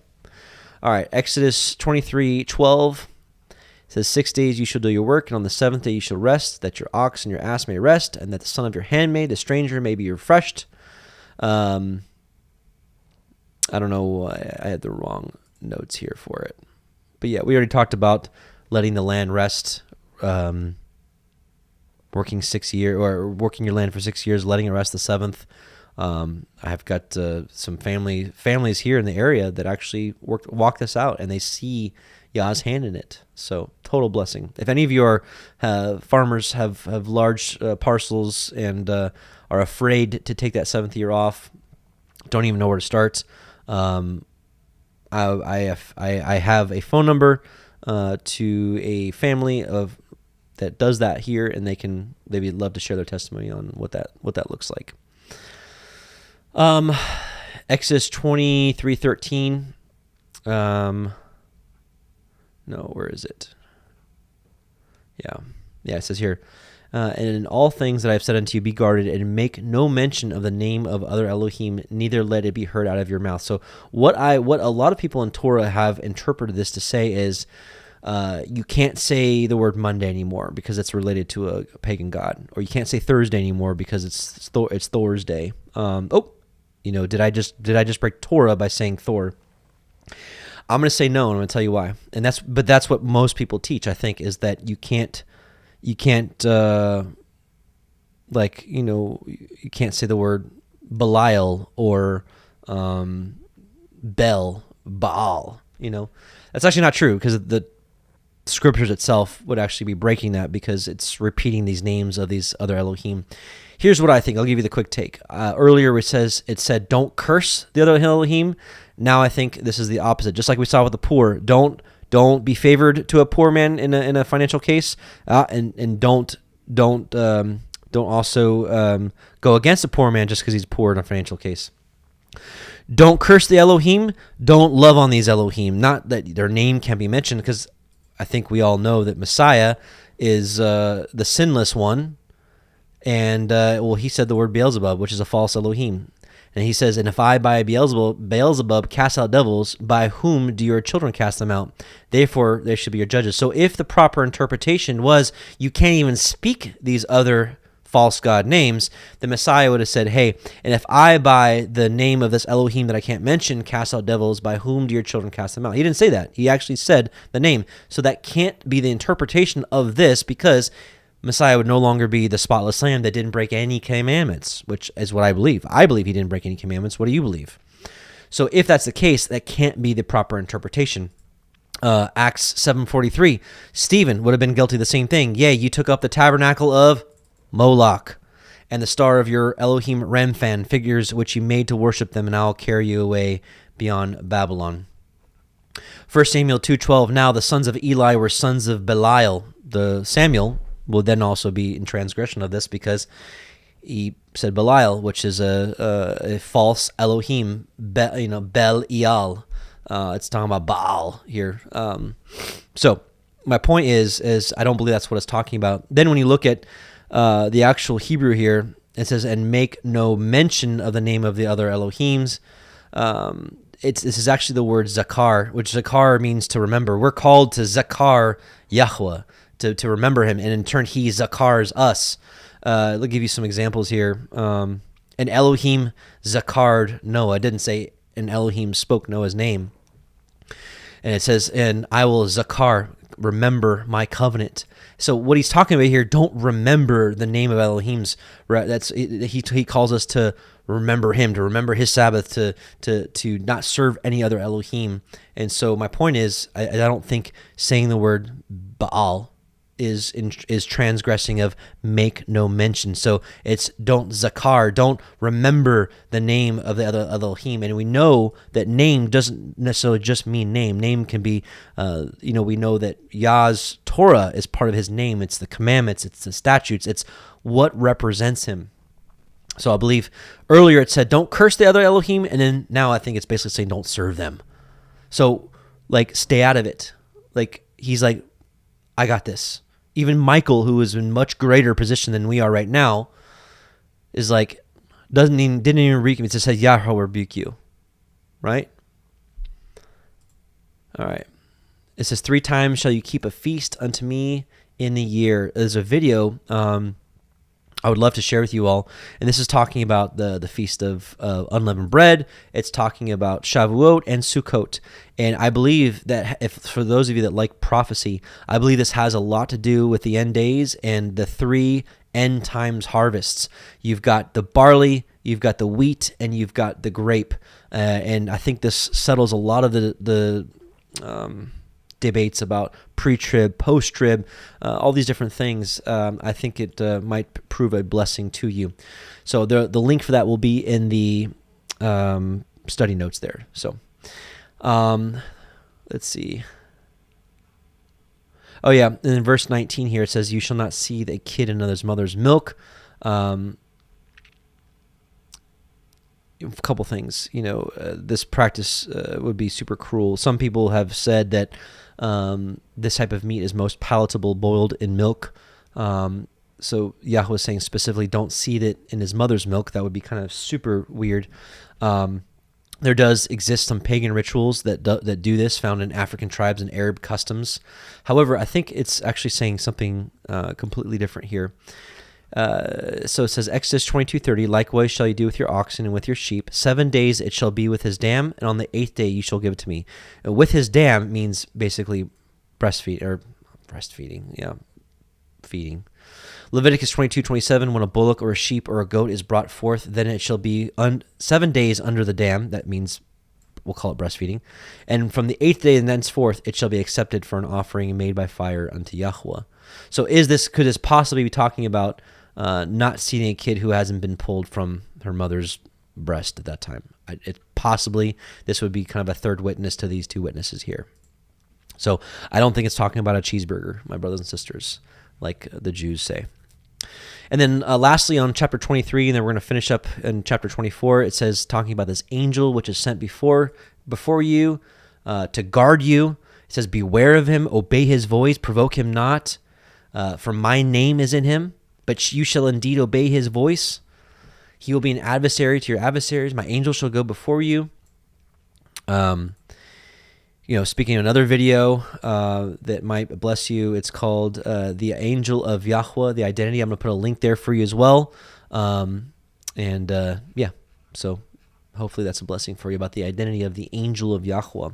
All right, Exodus 23:12. It says, 6 days you shall do your work, and on the seventh day you shall rest, that your ox and your ass may rest, and that the son of your handmaid, the stranger, may be refreshed. I don't know. I had the wrong notes here for it. But yeah, we already talked about letting the land rest, working 6 years, or working your land for 6 years, letting it rest the seventh. I've got some families here in the area that actually walk this out, and they see Yah's hand in it. So total blessing. If any of your farmers have large parcels and are afraid to take that seventh year off, don't even know where to start, I have a phone number to a family that does that here, and they'd love to share their testimony on what that looks like. Exodus 23:13. No, where is it? Yeah, it says here, "And in all things that I have said unto you, be guarded, and make no mention of the name of other Elohim, neither let it be heard out of your mouth." So what a lot of people in Torah have interpreted this to say is, you can't say the word Monday anymore because it's related to a pagan god, or you can't say Thursday anymore because it's Thor's day. Did I just break Torah by saying Thor? I'm going to say no, and I'm going to tell you why. And that's what most people teach, I think, is that you can't you can't say the word Belial or Baal. That's actually not true, because the scriptures itself would actually be breaking that, because it's repeating these names of these other Elohim. Here's what I think. I'll give you the quick take. Earlier it said don't curse the other Elohim. Now I think this is the opposite. Just like we saw with the poor, don't be favored to a poor man in a financial case, and don't also go against a poor man just because he's poor in a financial case. Don't curse the Elohim. Don't love on these Elohim. Not that their name can be mentioned, because I think we all know that Messiah is the sinless one. And, he said the word Beelzebub, which is a false Elohim. And he says, and if I by Beelzebub cast out devils, by whom do your children cast them out? Therefore, they should be your judges. So if the proper interpretation was you can't even speak these other false god names, the Messiah would have said, hey, and if I by the name of this Elohim that I can't mention cast out devils, by whom do your children cast them out? He didn't say that. He actually said the name. So that can't be the interpretation of this, because Messiah would no longer be the spotless lamb that didn't break any commandments, which is what I believe. I believe he didn't break any commandments. What do you believe? So if that's the case, that can't be the proper interpretation. Acts 7:43, Stephen would have been guilty of the same thing. Yeah, you took up the tabernacle of Moloch and the star of your Elohim Remphan, figures which you made to worship them, and I'll carry you away beyond Babylon. 1 Samuel 2:12, now the sons of Eli were sons of Belial. The Samuel will then also be in transgression of this, because he said Belial, which is a false Elohim, Bel-Eal. It's talking about Baal here. So my point is I don't believe that's what it's talking about. Then when you look at the actual Hebrew here, it says, and make no mention of the name of the other Elohims. This is actually the word zakar, which zakar means to remember. We're called to zakar Yahweh, to remember him, and in turn he zakars us. I'll give you some examples here. An Elohim zakared Noah. It didn't say an Elohim spoke Noah's name. And it says, and I will zakar, remember my covenant. So what he's talking about here, don't remember the name of Elohim's. Right? He calls us to remember him, to remember his Sabbath, to not serve any other Elohim. And so my point is, I don't think saying the word Baal is transgressing of make no mention. So it's don't zakar, don't remember the name of the other Elohim. And we know that name doesn't necessarily just mean name. Name can be, we know that Yah's Torah is part of his name. It's the commandments, it's the statutes, it's what represents him. So I believe earlier it said don't curse the other Elohim, and then now I think it's basically saying don't serve them. So like stay out of it. Like he's like, I got this. Even Michael, who is in much greater position than we are right now, is like, didn't even rebuke him. It just said, Yahweh will rebuke you. Right? All right. It says, 3 times shall you keep a feast unto me in the year. There's a video I would love to share with you all. And this is talking about the Feast of Unleavened Bread. It's talking about Shavuot and Sukkot. And I believe that for those of you that like prophecy, I believe this has a lot to do with the end days and the 3 end times harvests. You've got the barley, you've got the wheat, and you've got the grape. And I think this settles a lot of the debates about pre-trib, post-trib, all these different things. I think it might prove a blessing to you. So the link for that will be in the study notes there. So let's see. Oh yeah, and in verse 19 here it says, "You shall not seethe a kid in another's mother's milk." A couple things, this practice would be super cruel. Some people have said that this type of meat is most palatable boiled in milk. So Yahweh is saying specifically, don't seethe it in his mother's milk. That would be kind of super weird. There does exist some pagan rituals that do this, found in African tribes and Arab customs. However, I think it's actually saying something completely different here. So it says, Exodus 22:30, likewise shall you do with your oxen and with your sheep. 7 days it shall be with his dam, and on the 8th day you shall give it to me. And with his dam means basically feeding. Leviticus 22:27, when a bullock or a sheep or a goat is brought forth, then it shall be 7 days under the dam. That means we'll call it breastfeeding. And from the 8th day and thenceforth, it shall be accepted for an offering made by fire unto Yahweh. So could this possibly be talking about not seeing a kid who hasn't been pulled from her mother's breast at that time? Possibly this would be kind of a third witness to these 2 witnesses here. So I don't think it's talking about a cheeseburger, my brothers and sisters, like the Jews say. And then lastly on chapter 23, and then we're going to finish up in chapter 24, it says, talking about this angel which is sent before you to guard you. It says, beware of him, obey his voice, provoke him not, for my name is in him, but you shall indeed obey his voice. He will be an adversary to your adversaries. My angel shall go before you. Speaking of another video that might bless you, it's called The Angel of Yahweh, the identity. I'm going to put a link there for you as well. So hopefully that's a blessing for you about the identity of the angel of Yahweh.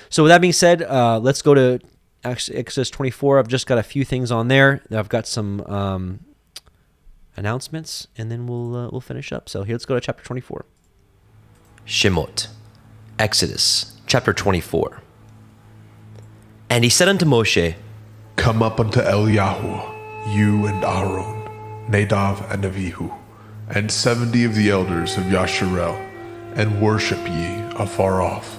So with that being said, let's go to Exodus 24. I've just got a few things on there. I've got some announcements, and then we'll finish up. So here, let's go to chapter 24. Shemot, Exodus, chapter 24. And he said unto Moshe, Come up unto Eliyahu, you and Aaron, Nadav and Avihu, and 70 of the elders of Yasharel, and worship ye afar off.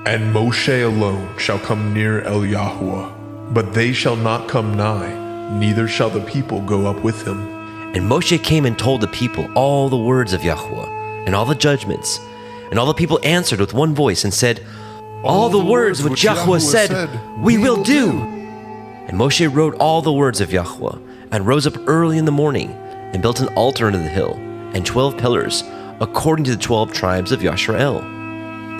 And Moshe alone shall come near Eliyahu, but they shall not come nigh, neither shall the people go up with him. And Moshe came and told the people all the words of Yahweh, and all the judgments. And all the people answered with one voice and said, All the words which Yahweh said, we will do. And Moshe wrote all the words of Yahweh, and rose up early in the morning, and built an altar unto the hill, and 12 pillars, according to the 12 tribes of Yasharel.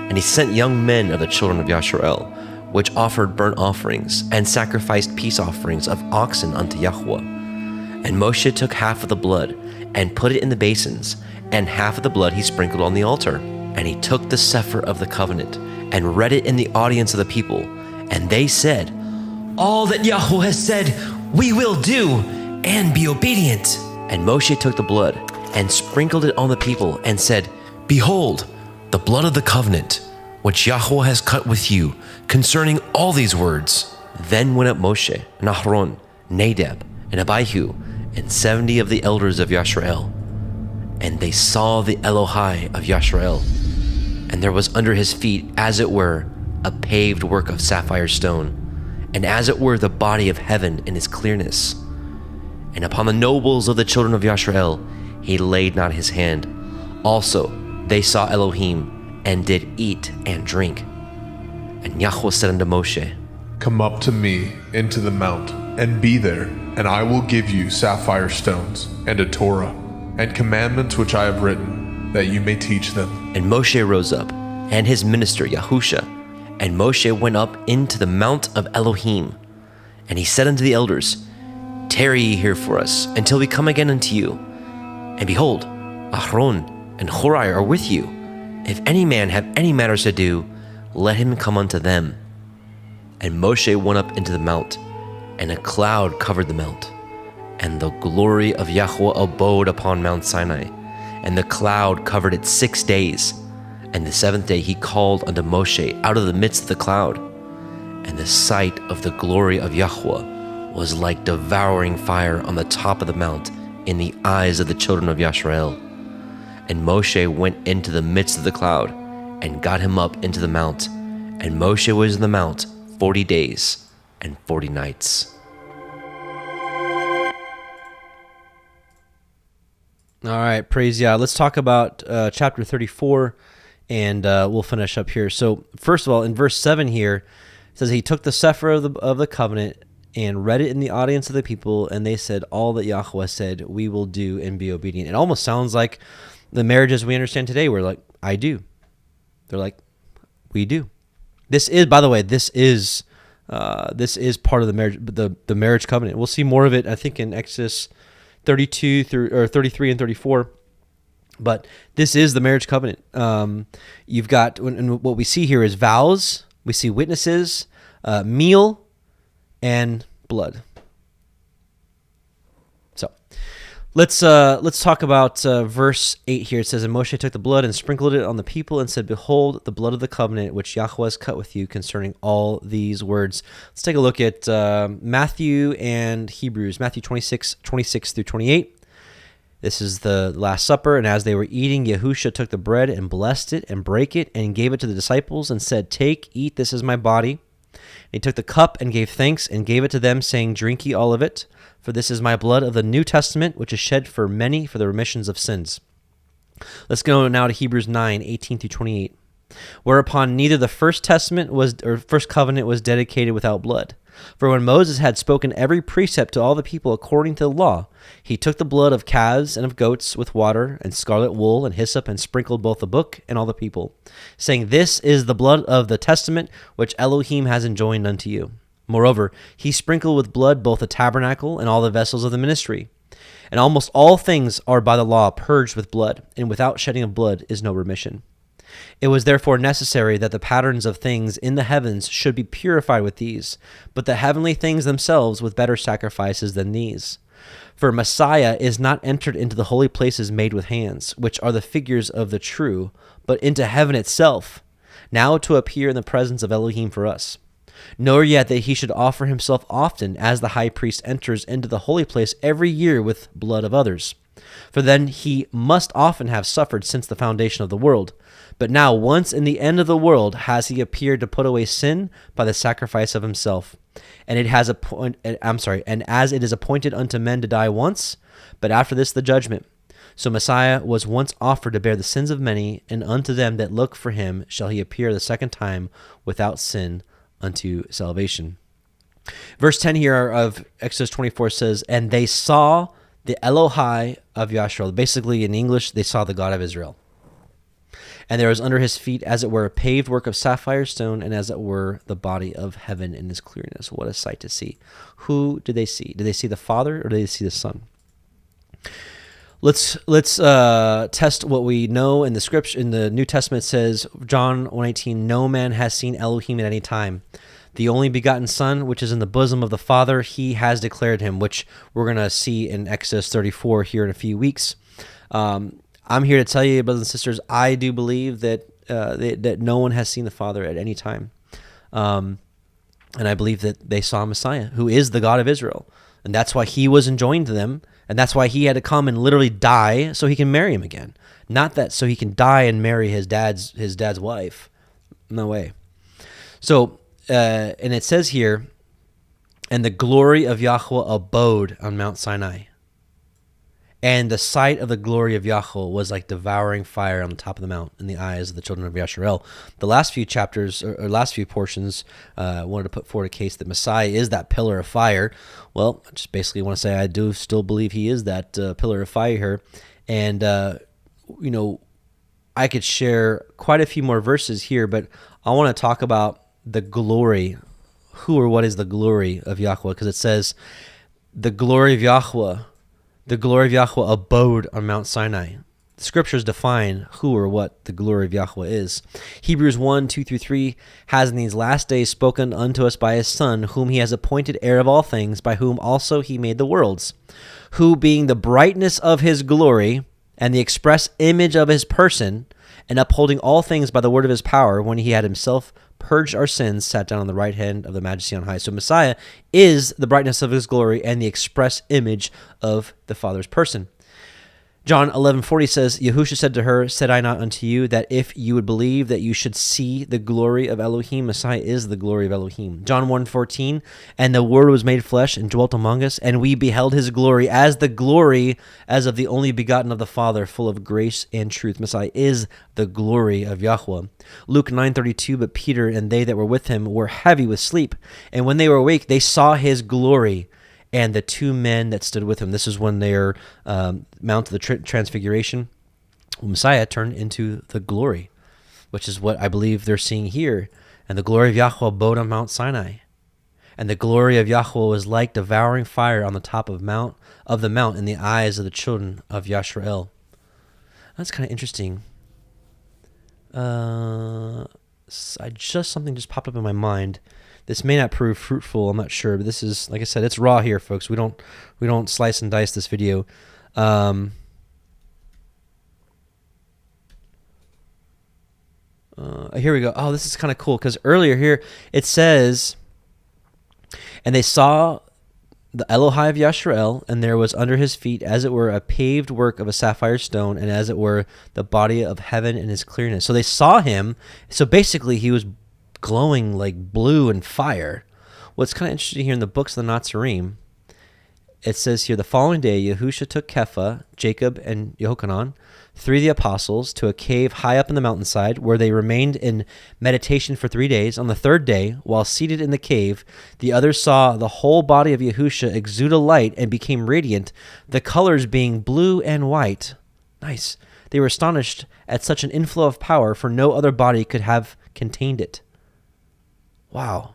And he sent young men of the children of Yasharel, which offered burnt offerings, and sacrificed peace offerings of oxen unto Yahweh. And Moshe took half of the blood, and put it in the basins, and half of the blood he sprinkled on the altar. And he took the sefer of the covenant, and read it in the audience of the people. And they said, All that Yahweh has said, we will do, and be obedient. And Moshe took the blood, and sprinkled it on the people, and said, Behold, the blood of the covenant, which Yahweh has cut with you, concerning all these words. Then went up Moshe, and Aaron, Nadab, and Abihu, and 70 of the elders of Yasharel. And they saw the Elohai of Yasharel, and there was under his feet, as it were, a paved work of sapphire stone, and as it were the body of heaven in its clearness. And upon the nobles of the children of Yasharel he laid not his hand. Also they saw Elohim, and did eat and drink. And Yahweh said unto Moshe, Come up to me into the mount, and be there, and I will give you sapphire stones, and a Torah, and commandments which I have written, that you may teach them. And Moshe rose up, and his minister Yahusha, and Moshe went up into the mount of Elohim. And he said unto the elders, Tarry ye here for us, until we come again unto you. And behold, Aaron and Horai are with you. If any man have any matters to do, let him come unto them. And Moshe went up into the mount, and a cloud covered the mount. And the glory of Yahweh abode upon Mount Sinai, and the cloud covered it 6 days. And the 7th day he called unto Moshe out of the midst of the cloud. And the sight of the glory of Yahweh was like devouring fire on the top of the mount in the eyes of the children of Yasharel. And Moshe went into the midst of the cloud, and got him up into the mount. And Moshe was in the mount 40 days and 40 nights. All right, praise Yah. Let's talk about chapter 34, and we'll finish up here. So first of all, in verse 7 here, it says, He took the sefer of the covenant, and read it in the audience of the people, and they said, All that Yahweh said, we will do, and be obedient. It almost sounds like the marriages we understand today. We're like, I do. They're like, we do. This is, by the way, this is part of the marriage, the marriage covenant. We'll see more of it, I think, in Exodus 32 through or 33 and 34. But this is the marriage covenant. You've got, and what we see here is vows. We see witnesses, meal, and blood. So let's talk about verse 8 here. It says, And Moshe took the blood and sprinkled it on the people, and said, Behold, the blood of the covenant which Yahweh has cut with you concerning all these words. Let's take a look at Matthew and Hebrews. Matthew 26 through 28. This is the Last Supper. And as they were eating, Yahusha took the bread and blessed it and brake it and gave it to the disciples and said, Take, eat, this is my body. And he took the cup and gave thanks and gave it to them, saying, Drink ye all of it, for this is my blood of the New Testament, which is shed for many for the remissions of sins. Let's go now to Hebrews 9:18 through 28. Whereupon neither the first testament or first covenant was dedicated without blood. For when Moses had spoken every precept to all the people according to the law, he took the blood of calves and of goats with water and scarlet wool and hyssop and sprinkled both the book and all the people, saying, "This is the blood of the testament which Elohim has enjoined unto you." Moreover, he sprinkled with blood both the tabernacle and all the vessels of the ministry. And almost all things are by the law purged with blood, and without shedding of blood is no remission. It was therefore necessary that the patterns of things in the heavens should be purified with these, but the heavenly things themselves with better sacrifices than these. For Messiah is not entered into the holy places made with hands, which are the figures of the true, but into heaven itself, now to appear in the presence of Elohim for us. Nor yet that he should offer himself often, as the high priest enters into the holy place every year with blood of others. For then he must often have suffered since the foundation of the world. But now, once in the end of the world, has he appeared to put away sin by the sacrifice of himself. And as it is appointed unto men to die once, but after this the judgment. So Messiah was once offered to bear the sins of many, and unto them that look for him shall he appear the second time without sin unto salvation. Verse 10 here of Exodus 24 says, "And they saw the Elohai of Yashrael." Basically, in English, they saw the God of Israel. "And there was under his feet, as it were, a paved work of sapphire stone, and as it were, the body of heaven in his clearness." What a sight to see. Who did they see? Did they see the Father, or did they see the Son? Let's test what we know in the scripture. In the New Testament, it says, John 1:18, "No man has seen Elohim at any time. The only begotten Son, which is in the bosom of the Father, he has declared him," which we're going to see in Exodus 34 here in a few weeks. I'm here to tell you, brothers and sisters, I do believe that that no one has seen the Father at any time. And I believe that they saw Messiah, who is the God of Israel. And that's why he was enjoined to them. And that's why he had to come and literally die so he can marry him again. Not that so he can die and marry his dad's wife. No way. So, and it says here, "And the glory of Yahweh abode on Mount Sinai. And the sight of the glory of Yahweh was like devouring fire on the top of the mount in the eyes of the children of Yasharel." The last few chapters, or last few portions, wanted to put forward a case that Messiah is that pillar of fire. Well, I just basically want to say I do still believe he is that pillar of fire here. And, I could share quite a few more verses here, but I want to talk about the glory. Who or what is the glory of Yahweh? Because it says, "The glory of Yahweh abode on Mount Sinai." The scriptures define who or what the glory of Yahweh is. Hebrews 1:2-3 has in these last days spoken unto us by his Son, whom he has appointed heir of all things, by whom also he made the worlds, who being the brightness of his glory and the express image of his person, and upholding all things by the word of his power, when he had himself purged our sins, sat down on the right hand of the Majesty on high. So Messiah is the brightness of his glory and the express image of the Father's person. John 11:40 says, "Yahusha said to her, Said I not unto you, that if you would believe that you should see the glory of Elohim?" Messiah is the glory of Elohim. John 1:14, "And the Word was made flesh and dwelt among us, and we beheld his glory as the glory as of the only begotten of the Father, full of grace and truth." Messiah is the glory of Yahweh. Luke 9:32, "But Peter and they that were with him were heavy with sleep, and when they were awake, they saw his glory, and the two men that stood with him." This is when they are Mount of the Transfiguration. Messiah turned into the glory, which is what I believe they're seeing here. "And the glory of Yahweh abode on Mount Sinai. And the glory of Yahweh was like devouring fire on the top of the mount in the eyes of the children of Yashrael." That's kind of interesting. Something just popped up in my mind. This may not prove fruitful, I'm not sure, but this is, like I said, it's raw here, folks. We don't slice and dice this video. Here we go. Oh, this is kind of cool, because earlier here it says, "And they saw the Elohai of Yashrael, and there was under his feet, as it were, a paved work of a sapphire stone, and as it were, the body of heaven in his clearness." So they saw him. So basically, he was glowing like blue and fire. What's kind of interesting here in the books of the Nazarene, it says here, the following day, Yahusha took Kepha, Jacob, and Yochanan, 3 of the apostles, to a cave high up in the mountainside, where they remained in meditation for 3 days. On the 3rd day, while seated in the cave, the others saw the whole body of Yahusha exude a light and became radiant, the colors being blue and white. Nice. They were astonished at such an inflow of power, for no other body could have contained it. Wow.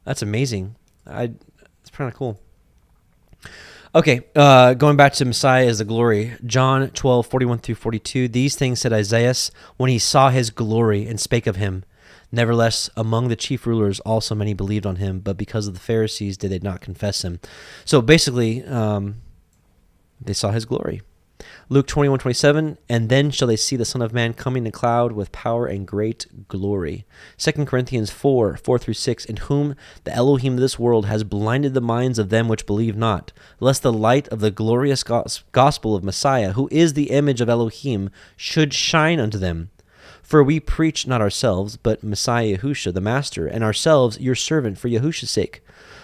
That's amazing. It's kind of cool. Okay, going back to Messiah as the glory. John 12:41-42. These things said Isaiah when he saw his glory and spake of him. Nevertheless, among the chief rulers also many believed on him, but because of the Pharisees did they not confess him. So basically, they saw his glory. Luke 21:27, and then shall they see the Son of Man coming in a cloud with power and great glory. 2 Corinthians 4:4-6, in whom the Elohim of this world has blinded the minds of them which believe not, lest the light of the glorious gospel of Messiah, who is the image of Elohim, should shine unto them. For we preach not ourselves, but Messiah Yahusha, the Master, and ourselves your servant for Yahusha's sake.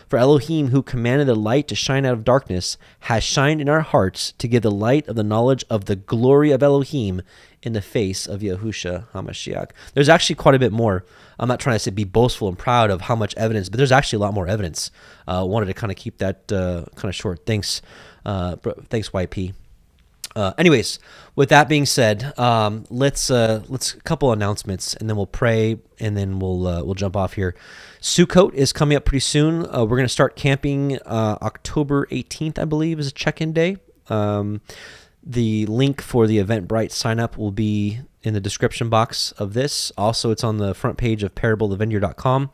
For Elohim, who commanded the light to shine out of darkness, has shined in our hearts to give the light of the knowledge of the glory of Elohim in the face of Yahusha HaMashiach. There's actually quite a bit more. I'm not trying to say be boastful and proud of how much evidence, but there's actually a lot more evidence. Wanted to kind of keep that kind of short. Thanks, YP. Anyways, with that being said, let's a couple announcements, and then we'll pray, and then we'll jump off here. Sukkot is coming up pretty soon. We're going to start camping October 18th, I believe, is a check-in day. The link for the Eventbrite sign-up will be in the description box of this. Also, it's on the front page of parablethevineyard.com.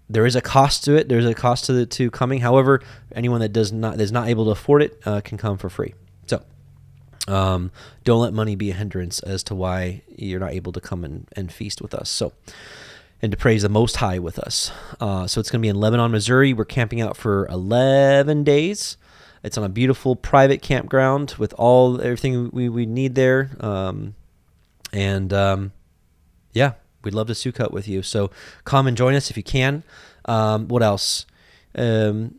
There is a cost to it. There's a cost to coming. However, anyone that is not able to afford it can come for free. So don't let money be a hindrance as to why you're not able to come and feast with us. So, and to praise the Most High with us. So it's going to be in Lebanon, Missouri. We're camping out for 11 days. It's on a beautiful private campground with everything we need there. Yeah. We'd love to Sukkot with you. So come and join us if you can. What else? It's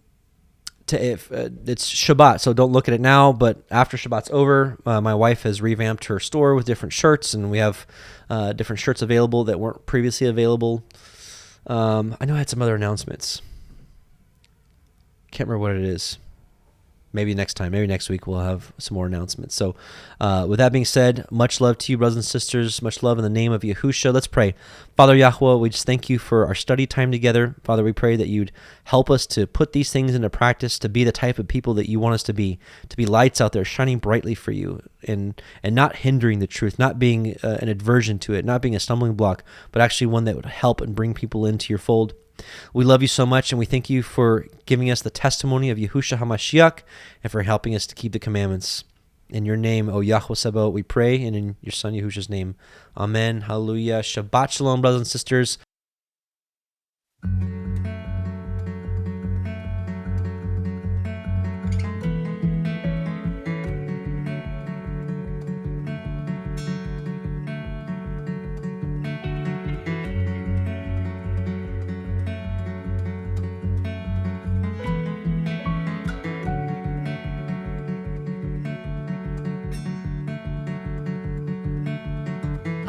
Shabbat, so don't look at it now. But after Shabbat's over, my wife has revamped her store with different shirts, and we have different shirts available that weren't previously available. I know I had some other announcements. Can't remember what it is. Maybe next time, maybe next week we'll have some more announcements. So with that being said, much love to you, brothers and sisters. Much love in the name of Yahusha. Let's pray. Father Yahweh, we just thank you for our study time together. Father, we pray that you'd help us to put these things into practice, to be the type of people that you want us to be lights out there shining brightly for you, and not hindering the truth, not being an aversion to it, not being a stumbling block, but actually one that would help and bring people into your fold. We love you so much, and we thank you for giving us the testimony of Yahusha HaMashiach and for helping us to keep the commandments. In your name, O Yahweh Sabaoth, we pray, and in your son Yahusha's name. Amen. Hallelujah. Shabbat Shalom, brothers and sisters.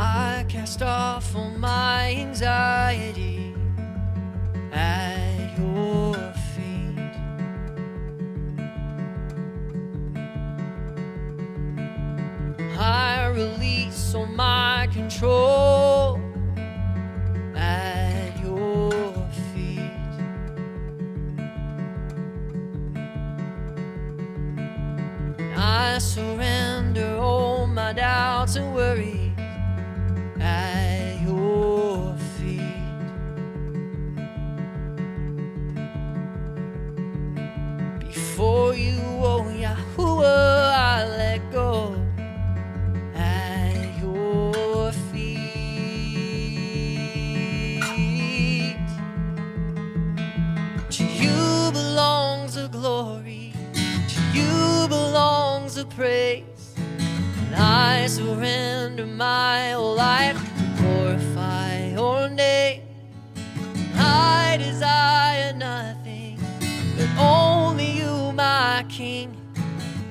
I cast off all my anxiety at your feet. I release all my control at your feet. I surrender all my doubts and worries at your feet. Before you, oh Yahuwah, I let go at your feet. To you belongs the glory, to you belongs the praise, and I surrender my King.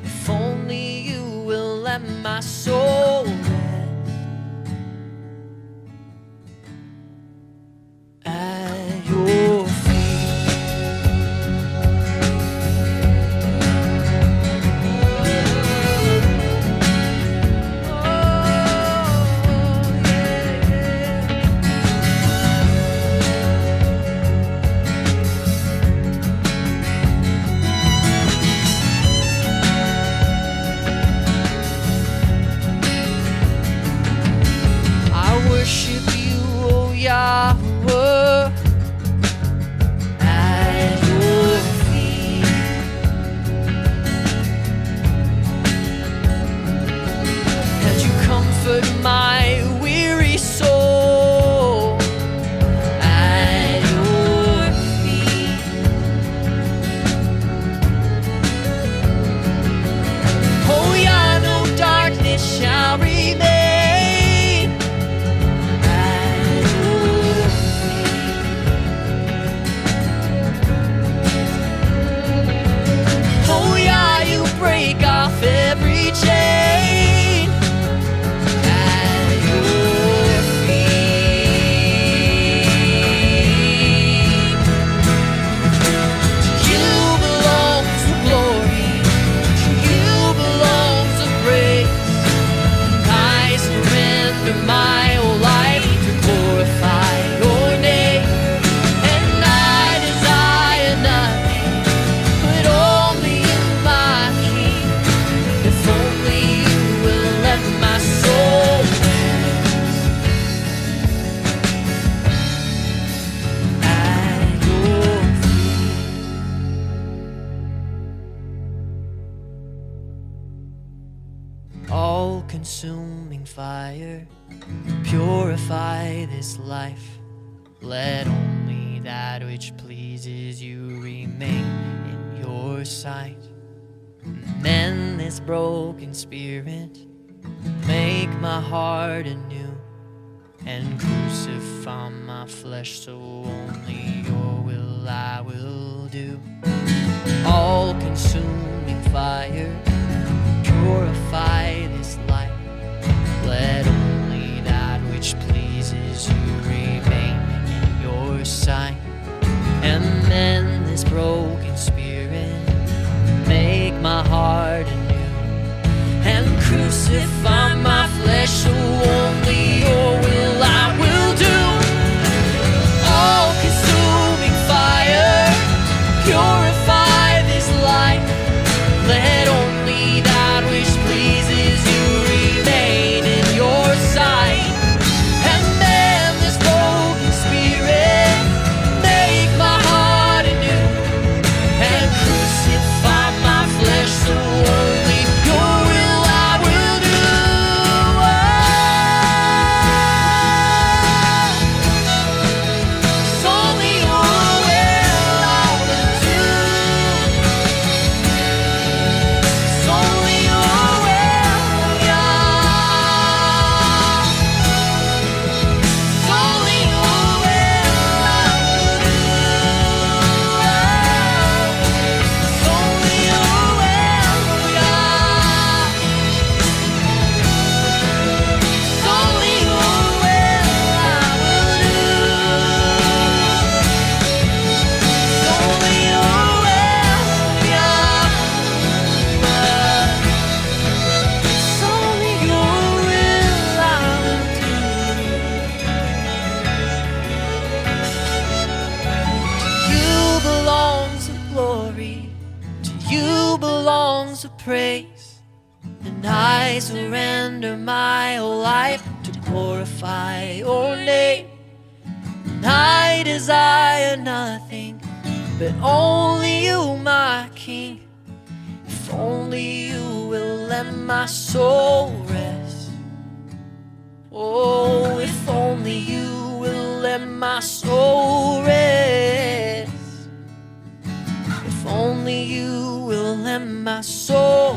If only you will let my soul rest at your feet. Worship you, oh YHWH, at your feet. And you comfort my weary soul at your feet. Oh yeah, no darkness shall remain. Break off every chain at your feet. To you belongs the glory, to you belongs the praise. I surrender my whole life to glorify your name. And I desire nothing but only you, my King. If only you will let my soul rest at your feet. All-consuming fire, purify this life. Let only that which pleases you remain in your sight. Mend this broken spirit, make my heart anew, and crucify my flesh so only your will I will do. All-consuming fire, purify this life. Let only that which pleases you remain in your sight. And mend this broken spirit, make my heart anew, and crucify my flesh so only your will I will do. All-consuming fire, purify this life. Let only that which pleases you remain in your sight. And then this broken spirit, make my heart anew, and crucify my flesh so only your will I will do. It's only your will I will do. It's only your will, yeah. It's only your will I will do. It's only your will, yeah. It's only your will I will do. It's only your will, yeah. It's only your will I will do. To you belongs the glory, to you belongs the praise. And I surrender my whole life to glorify your name. And I desire nothing but only you, my King. If only you will let my soul rest. Oh, if only you will let my soul rest. If only you will let my soul